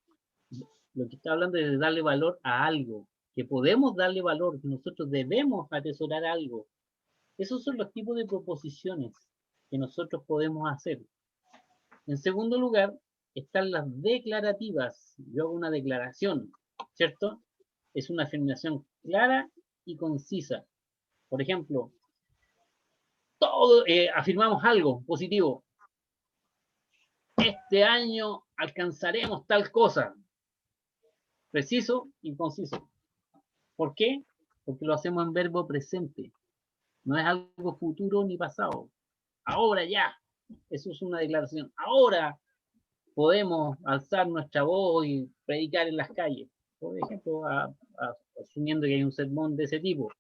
Lo que está hablando es de darle valor a algo, que podemos darle valor, que nosotros debemos atesorar algo. Esos son los tipos de proposiciones que nosotros podemos hacer. En segundo lugar, están las declarativas. Yo hago una declaración, ¿cierto? Es una afirmación clara y concisa. Por ejemplo, afirmamos algo positivo. Este año alcanzaremos tal cosa. Preciso y conciso. ¿Por qué? Porque lo hacemos en verbo presente. No es algo futuro ni pasado. Ahora ya. Eso es una declaración. Ahora podemos alzar nuestra voz y predicar en las calles. Por ejemplo, asumiendo que hay un sermón de ese tipo,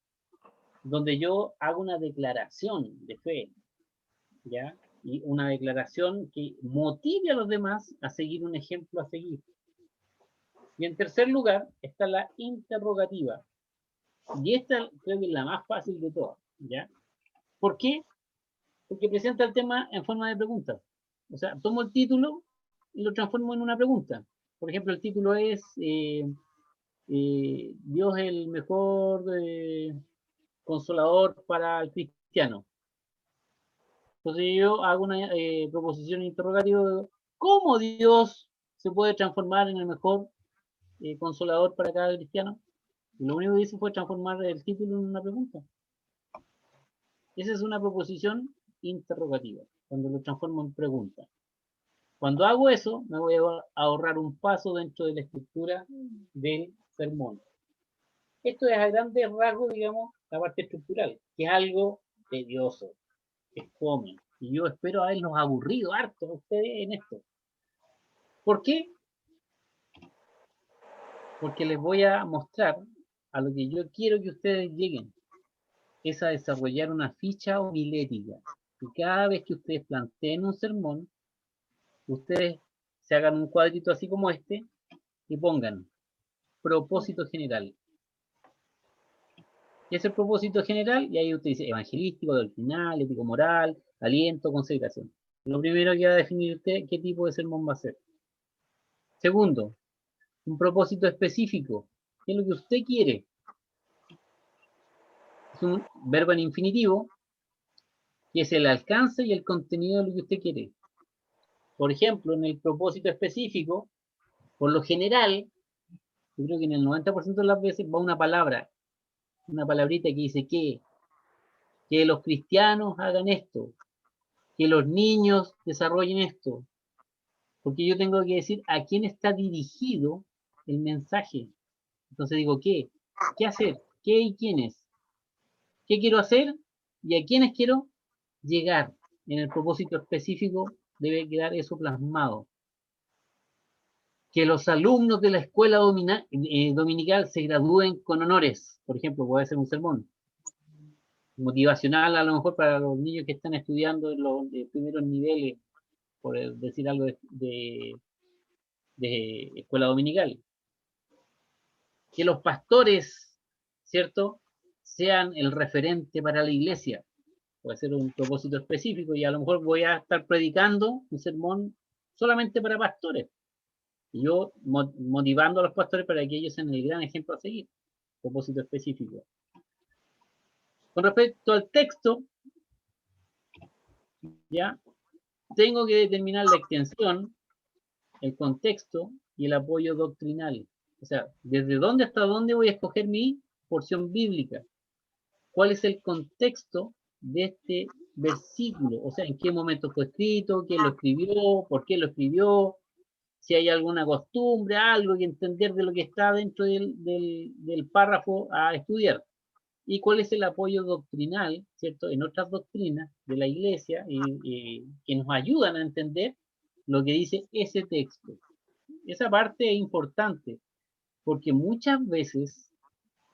donde yo hago una declaración de fe, ¿ya? Y una declaración que motive a los demás a seguir un ejemplo a seguir. Y en tercer lugar está la interrogativa. Y esta creo que es la más fácil de todas, ¿ya? ¿Por qué? Porque presenta el tema en forma de pregunta. O sea, tomo el título y lo transformo en una pregunta. Por ejemplo, el título es Dios es el mejor consolador para el cristiano. Entonces yo hago una proposición interrogativa de cómo Dios se puede transformar en el mejor consolador para cada cristiano. Y lo único que hice fue transformar el título en una pregunta. Esa es una proposición interrogativa, cuando lo transformo en pregunta. Cuando hago eso, me voy a ahorrar un paso dentro de la estructura del sermón. Esto es a grandes rasgos, digamos, la parte estructural, que es algo tedioso, que es fome. Y yo espero haberlos aburrido harto a ustedes en esto. ¿Por qué? Porque les voy a mostrar a lo que yo quiero que ustedes lleguen. es a desarrollar una ficha homilética. Y cada vez que ustedes planteen un sermón, ustedes se hagan un cuadrito así como este y pongan propósito general. ¿Qué es el propósito general? Y ahí usted dice evangelístico, doctrinal, ético-moral, aliento, consagración. Lo primero que va a definir usted qué tipo de sermón va a ser. Segundo, un propósito específico. ¿Qué es lo que usted quiere? Es un verbo en infinitivo, que es el alcance y el contenido de lo que usted quiere. Por ejemplo, en el propósito específico, por lo general, yo creo que en el 90% de las veces va una palabra, una palabrita que dice que los cristianos hagan esto, que los niños desarrollen esto, porque yo tengo que decir a quién está dirigido el mensaje. Entonces digo, ¿qué hacer? ¿Qué y quiénes? ¿Qué quiero hacer? ¿Y a quiénes quiero llegar? En el propósito específico debe quedar eso plasmado. Que los alumnos de la escuela dominical se gradúen con honores. Por ejemplo, puede ser un sermón motivacional a lo mejor para los niños que están estudiando en los primeros niveles, por decir algo de escuela dominical. Que los pastores, ¿cierto?, sean el referente para la iglesia. Puede ser un propósito específico y a lo mejor voy a estar predicando un sermón solamente para pastores. Y yo motivando a los pastores para que ellos sean el gran ejemplo a seguir. Propósito específico. Con respecto al texto, ya tengo que determinar la extensión, el contexto y el apoyo doctrinal. O sea, desde dónde hasta dónde voy a escoger mi porción bíblica. ¿Cuál es el contexto de este versículo? O sea, en qué momento fue escrito, quién lo escribió, por qué lo escribió, si hay alguna costumbre, algo que entender de lo que está dentro del párrafo a estudiar. Y cuál es el apoyo doctrinal, ¿cierto?, en otras doctrinas de la iglesia que nos ayudan a entender lo que dice ese texto. Esa parte es importante, porque muchas veces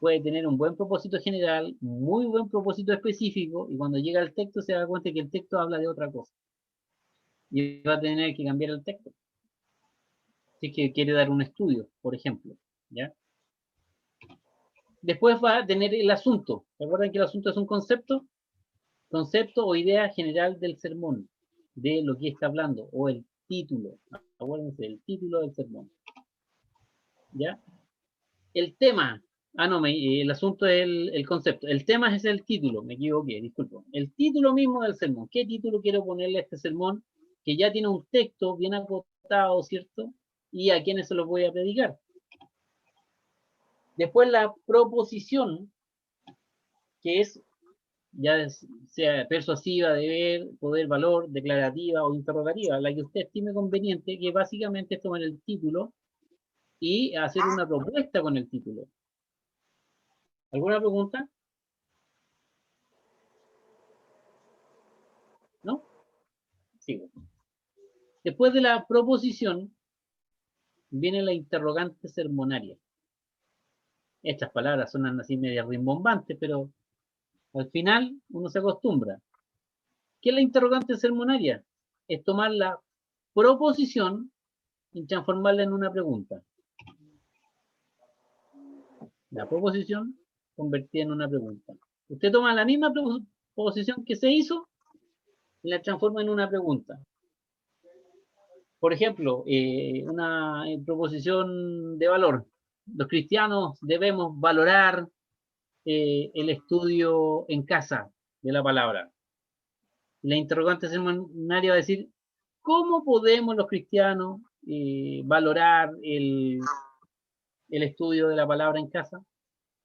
puede tener un buen propósito general, muy buen propósito específico, y cuando llega al texto se da cuenta que el texto habla de otra cosa. Y va a tener que cambiar el texto. Si es que quiere dar un estudio, por ejemplo, ¿ya? Después va a tener el asunto. ¿Recuerdan que el asunto es un concepto? Concepto o idea general del sermón, de lo que está hablando, o el título. Acuérdense, el título del sermón. ¿Ya? El tema. No, el asunto es el concepto. El tema es el título, me equivoqué, disculpo. El título mismo del sermón. ¿Qué título quiero ponerle a este sermón? Que ya tiene un texto bien acotado, ¿cierto? Y a quiénes se los voy a predicar. Después la proposición, que es, ya sea persuasiva, deber, poder, valor, declarativa o interrogativa, la que usted estime conveniente, que básicamente es tomar el título y hacer una propuesta con el título. ¿Alguna pregunta? ¿No? Sigo. Después de la proposición, viene la interrogante sermonaria. Estas palabras suenan así medio rimbombantes, pero al final uno se acostumbra. ¿Qué es la interrogante sermonaria? Es tomar la proposición y transformarla en una pregunta. La proposición convertida en una pregunta. Usted toma la misma proposición que se hizo y la transforma en una pregunta. Por ejemplo, una proposición de valor. Los cristianos debemos valorar el estudio en casa de la palabra. La interrogante seminaria va a decir, ¿cómo podemos los cristianos valorar el estudio de la palabra en casa?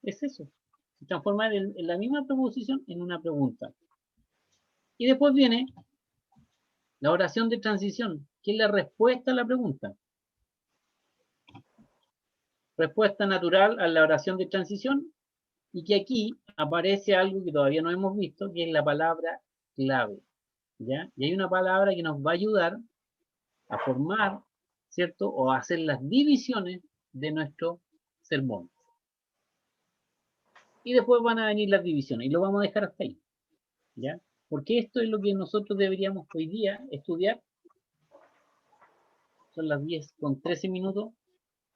Es eso, transformar la misma proposición en una pregunta. Y después viene la oración de transición, que es la respuesta a la pregunta. Respuesta natural a la oración de transición, y que aquí aparece algo que todavía no hemos visto, que es la palabra clave. ¿Ya? Y hay una palabra que nos va a ayudar a formar, ¿cierto?, o a hacer las divisiones de nuestro sermón. y después van a venir las divisiones, y lo vamos a dejar hasta ahí, ¿ya? Porque esto es lo que nosotros deberíamos hoy día estudiar. Son las 10:13,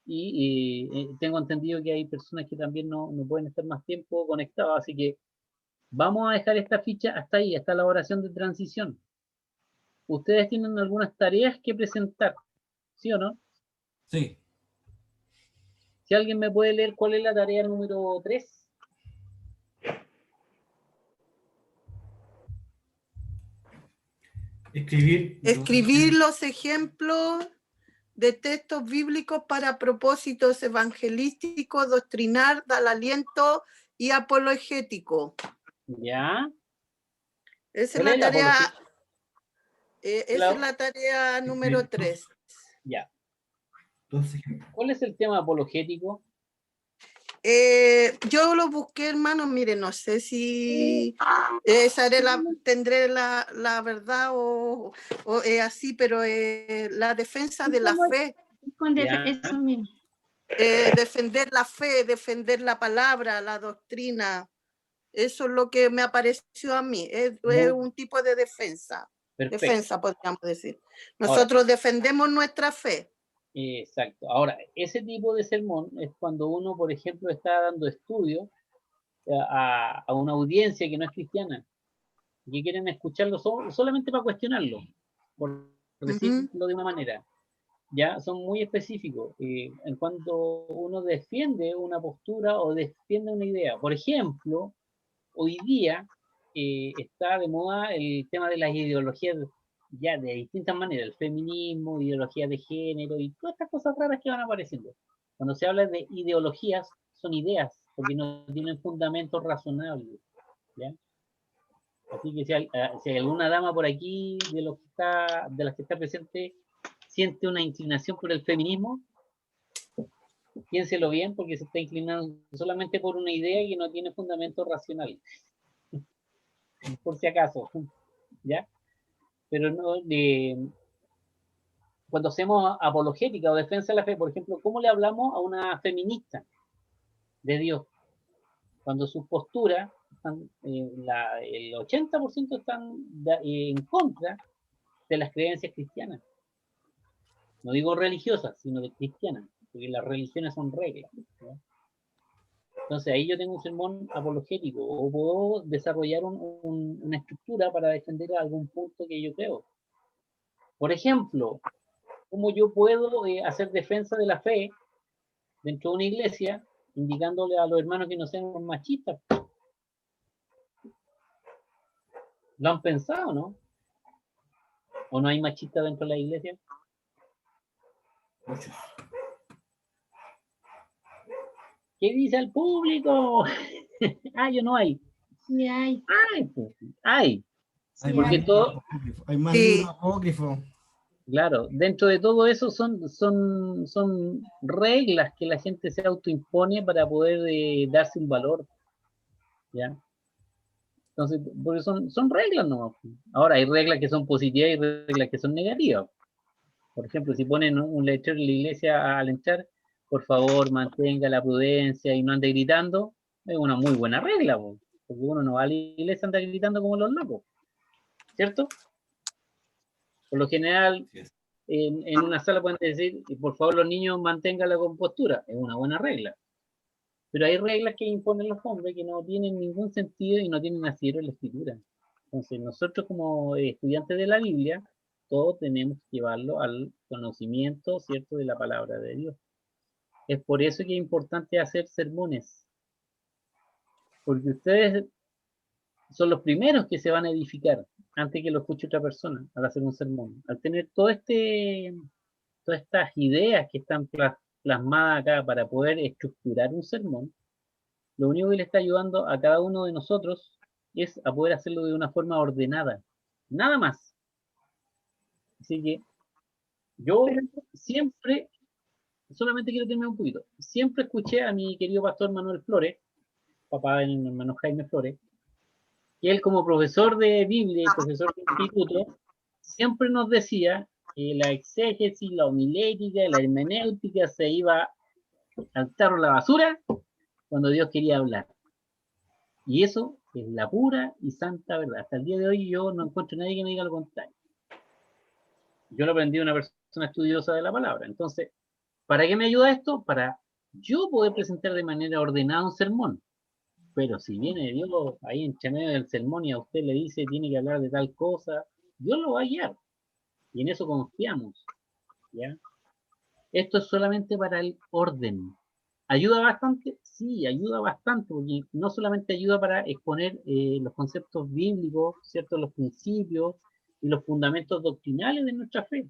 y tengo entendido que hay personas que también no pueden estar más tiempo conectados, así que vamos a dejar esta ficha hasta ahí, hasta la oración de transición. Ustedes tienen algunas tareas que presentar, ¿sí o no? Sí. Si alguien me puede leer cuál es la tarea número 3. Escribir los ejemplos de textos bíblicos para propósitos evangelísticos, doctrinar, dar aliento y apologético. ¿Ya? Esa es ¿Cuál la tarea, apologética? esa es la tarea número 3. Ya. Entonces, ¿Cuál es el tema apologético? Yo lo busqué, hermano, mire, no sé si tendré la verdad o así, pero la defensa de la fe. Ya. Eso mismo. Defender la fe, defender la palabra, la doctrina. Eso es lo que me apareció a mí. Es un tipo de defensa. Perfecto. Defensa, podríamos decir. Nosotros defendemos nuestra fe. Exacto. Ahora, ese tipo de sermón es cuando uno, por ejemplo, está dando estudio a una audiencia que no es cristiana, y que quieren escucharlo solamente para cuestionarlo, por decirlo de una manera. Ya son muy específicos en cuanto uno defiende una postura o defiende una idea. Por ejemplo, hoy día está de moda el tema de las ideologías ya de distintas maneras, el feminismo, ideologías de género y todas estas cosas raras que van apareciendo. Cuando se habla de ideologías, son ideas, porque no tienen fundamentos razonables, ¿ya? Así que si hay alguna dama por aquí de las que está presente siente una inclinación por el feminismo, piénselo bien, porque se está inclinando solamente por una idea que no tiene fundamento racional. Por si acaso, ¿ya? Pero no, cuando hacemos apologética o defensa de la fe, por ejemplo, ¿cómo le hablamos a una feminista de Dios? Cuando sus posturas, el 80% están en contra de las creencias cristianas. No digo religiosas, sino de cristianas, porque las religiones son reglas, ¿no? Entonces ahí yo tengo un sermón apologético, o puedo desarrollar una estructura para defender algún punto que yo creo. Por ejemplo, ¿cómo yo puedo hacer defensa de la fe dentro de una iglesia, indicándole a los hermanos que no sean machistas? ¿Lo han pensado, no? ¿O no hay machistas dentro de la iglesia? muchos. ¿Qué dice el público? ¿Hay o no hay? Sí hay. Hay. Sí Porque hay. todo, Hay más libros apócrifos. claro, dentro de todo eso son reglas que la gente se autoimpone para poder darse un valor, ¿ya? Entonces, porque son reglas, ¿no? Ahora, hay reglas que son positivas y reglas que son negativas. Por ejemplo, si ponen un letrero en la iglesia al entrar, por favor, mantenga la prudencia y no ande gritando, es una muy buena regla, porque uno no va a la iglesia a andar gritando como los locos, ¿cierto? Por lo general, en una sala pueden decir, por favor, los niños mantengan la compostura, es una buena regla. Pero hay reglas que imponen los hombres que no tienen ningún sentido y no tienen asidero en la escritura. Entonces, nosotros como estudiantes de la Biblia, todos tenemos que llevarlo al conocimiento, ¿cierto?, de la palabra de Dios. Es por eso que es importante hacer sermones, porque ustedes son los primeros que se van a edificar antes que lo escuche otra persona al hacer un sermón. Al tener todas estas ideas que están plasmadas acá para poder estructurar un sermón, lo único que le está ayudando a cada uno de nosotros es a poder hacerlo de una forma ordenada, nada más. Así que yo siempre, solamente quiero terminar un poquito, siempre escuché a mi querido pastor Manuel Flores, papá del hermano Jaime Flores, que él como profesor de Biblia y profesor de instituto, siempre nos decía que la exégesis, la homilética, la hermenéutica se iba al tarro a la basura cuando Dios quería hablar. Y eso es la pura y santa verdad. Hasta el día de hoy yo no encuentro a nadie que me diga lo contrario. Yo lo aprendí de una persona estudiosa de la palabra. Entonces, ¿para qué me ayuda esto? Para yo poder presentar de manera ordenada un sermón. Pero si viene Dios ahí entre medio del sermón y a usted le dice tiene que hablar de tal cosa, Dios lo va a guiar. Y en eso confiamos. ¿Ya? Esto es solamente para el orden. ¿Ayuda bastante? Sí, ayuda bastante, porque no solamente ayuda para exponer los conceptos bíblicos, ¿cierto? Los principios y los fundamentos doctrinales de nuestra fe.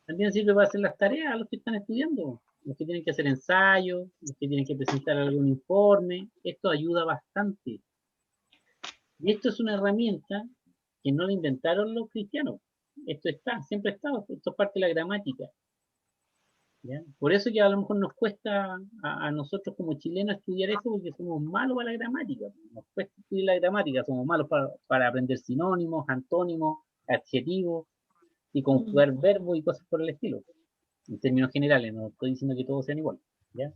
También sirve para hacer las tareas a los que están estudiando, los que tienen que hacer ensayos, los que tienen que presentar algún informe. Esto ayuda bastante. Y esto es una herramienta que no la inventaron los cristianos. Esto está, siempre ha estado, esto es parte de la gramática. ¿Ya? Por eso que a lo mejor nos cuesta a nosotros como chilenos estudiar eso, porque somos malos para la gramática. Nos cuesta estudiar la gramática, somos malos para aprender sinónimos, antónimos, adjetivos y conjugar verbos y cosas por el estilo. En términos generales, no estoy diciendo que todos sean igual. ¿Ya?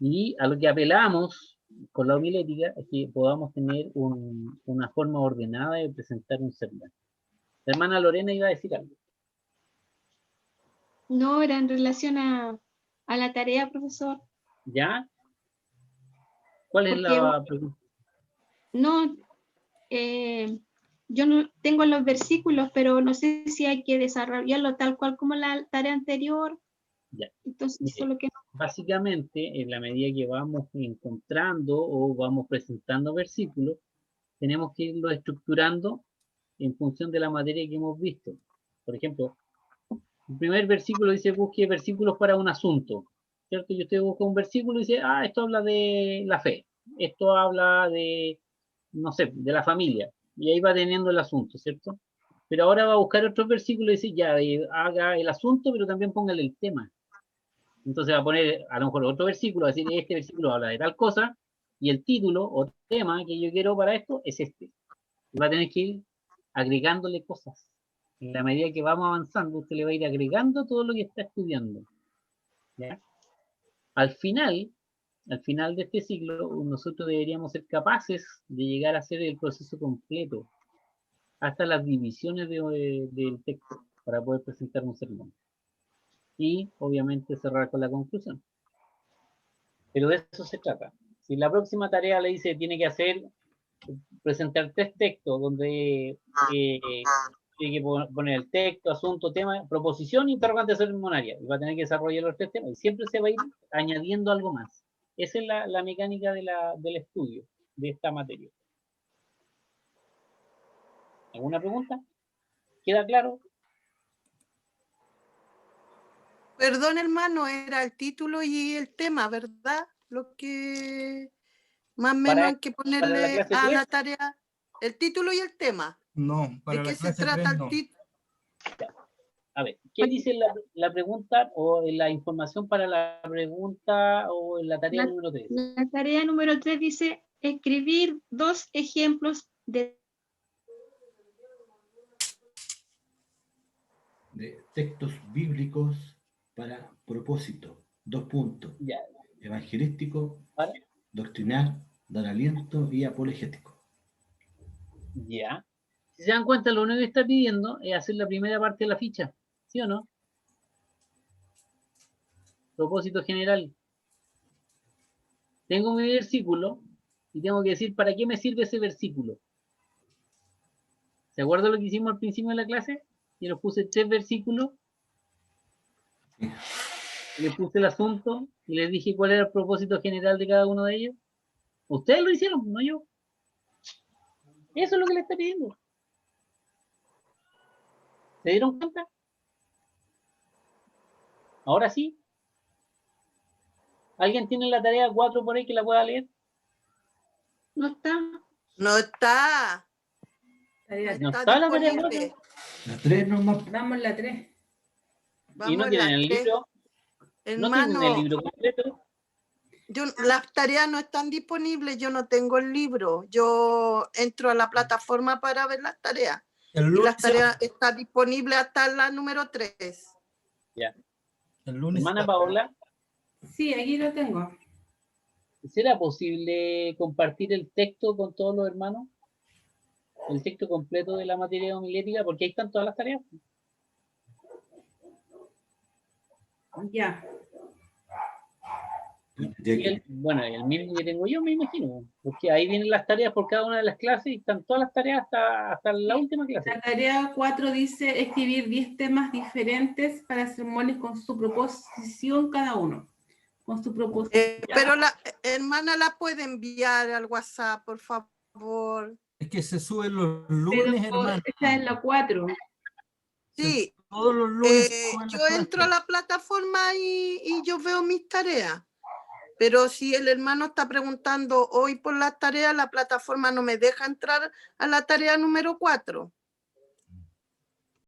Y a lo que apelamos con la homilética es que podamos tener una forma ordenada de presentar un sermón. La hermana Lorena iba a decir algo. No, era en relación a la tarea, profesor. ¿Ya? ¿Cuál es Porque, la pregunta? no, yo no tengo los versículos, pero no sé si hay que desarrollarlo tal cual como la tarea anterior. Ya. Entonces, Mire, eso es lo que básicamente, en la medida que vamos encontrando o vamos presentando versículos, tenemos que irlo estructurando en función de la materia que hemos visto. Por ejemplo, el primer versículo dice busque versículos para un asunto, ¿cierto? Y usted busca un versículo y dice, esto habla de la fe, esto habla de, no sé, de la familia, y ahí va teniendo el asunto, ¿cierto? Pero ahora va a buscar otros versículos y dice, ya, haga el asunto, pero también póngale el tema. Entonces va a poner a lo mejor otro versículo, va a decir, este versículo habla de tal cosa, y el título o tema que yo quiero para esto es este. Y va a tener que ir agregándole cosas. En la medida que vamos avanzando, usted le va a ir agregando todo lo que está estudiando. ¿Ya? Al final de este ciclo, nosotros deberíamos ser capaces de llegar a hacer el proceso completo, hasta las divisiones del texto, para poder presentar un sermón. Y, obviamente, cerrar con la conclusión. Pero de eso se trata. Si la próxima tarea le dice tiene que hacer, presentar 3 textos, donde tiene que poner el texto, asunto, tema, proposición, interrogante sermonaria. Y va a tener que desarrollar los 3 temas. Y siempre se va a ir añadiendo algo más. Esa es la mecánica del estudio de esta materia. ¿Alguna pregunta? ¿Queda claro? Perdón, hermano, era el título y el tema, ¿verdad? Lo que más o menos hay que para la ponerle clase a 3, la tarea. El título y el tema. No, ¿De para qué la se clase trata 3 el no. título? a ver, ¿qué dice la pregunta o la información para la pregunta o la tarea número 3? la tarea número 3 dice escribir 2 ejemplos de textos bíblicos para propósito. 2 puntos. Ya. Evangelístico, ¿Vale? doctrinal, dar aliento y apologético. Ya. Si se dan cuenta, lo único que está pidiendo es hacer la primera parte de la ficha. ¿Sí o no? Propósito general. Tengo mi versículo y tengo que decir para qué me sirve ese versículo. ¿Se acuerdan lo que hicimos al principio de la clase? Y les puse 3 versículos. Y les puse el asunto y les dije cuál era el propósito general de cada uno de ellos. Ustedes lo hicieron, no yo. Eso es lo que le está pidiendo. ¿Se dieron cuenta? Ahora sí. ¿Alguien tiene la tarea 4 por ahí que la pueda leer? no está. No está. Tarea- No está la tarea disponible. 4. La 3 nomás. Vamos la 3. Y Vamos no en tienen la el 3. libro. No tienen el Hermano, libro completo. las tareas no están disponibles, yo no tengo el libro. Yo entro a la plataforma para ver las tareas. El Y lunes, las tareas están disponibles hasta la número 3. el lunes Hermana Paola, Sí, aquí lo tengo. ¿será posible compartir el texto con todos los hermanos? El texto completo de la materia homilética, porque ahí están todas las tareas. Ya. Bueno, el mismo que tengo yo, me imagino, porque ahí vienen las tareas por cada una de las clases y están todas las tareas hasta la última clase. La tarea 4 dice escribir 10 temas diferentes para sermones con su proposición cada uno. Con su proposición. Pero la hermana la puede enviar al WhatsApp, por favor. Es que se suben los lunes, hermano. Esta es la 4. Sí. Todos los lunes. Yo entro a la plataforma y yo veo mis tareas. Pero si el hermano está preguntando hoy por las tareas, la plataforma no me deja entrar a la tarea número 4.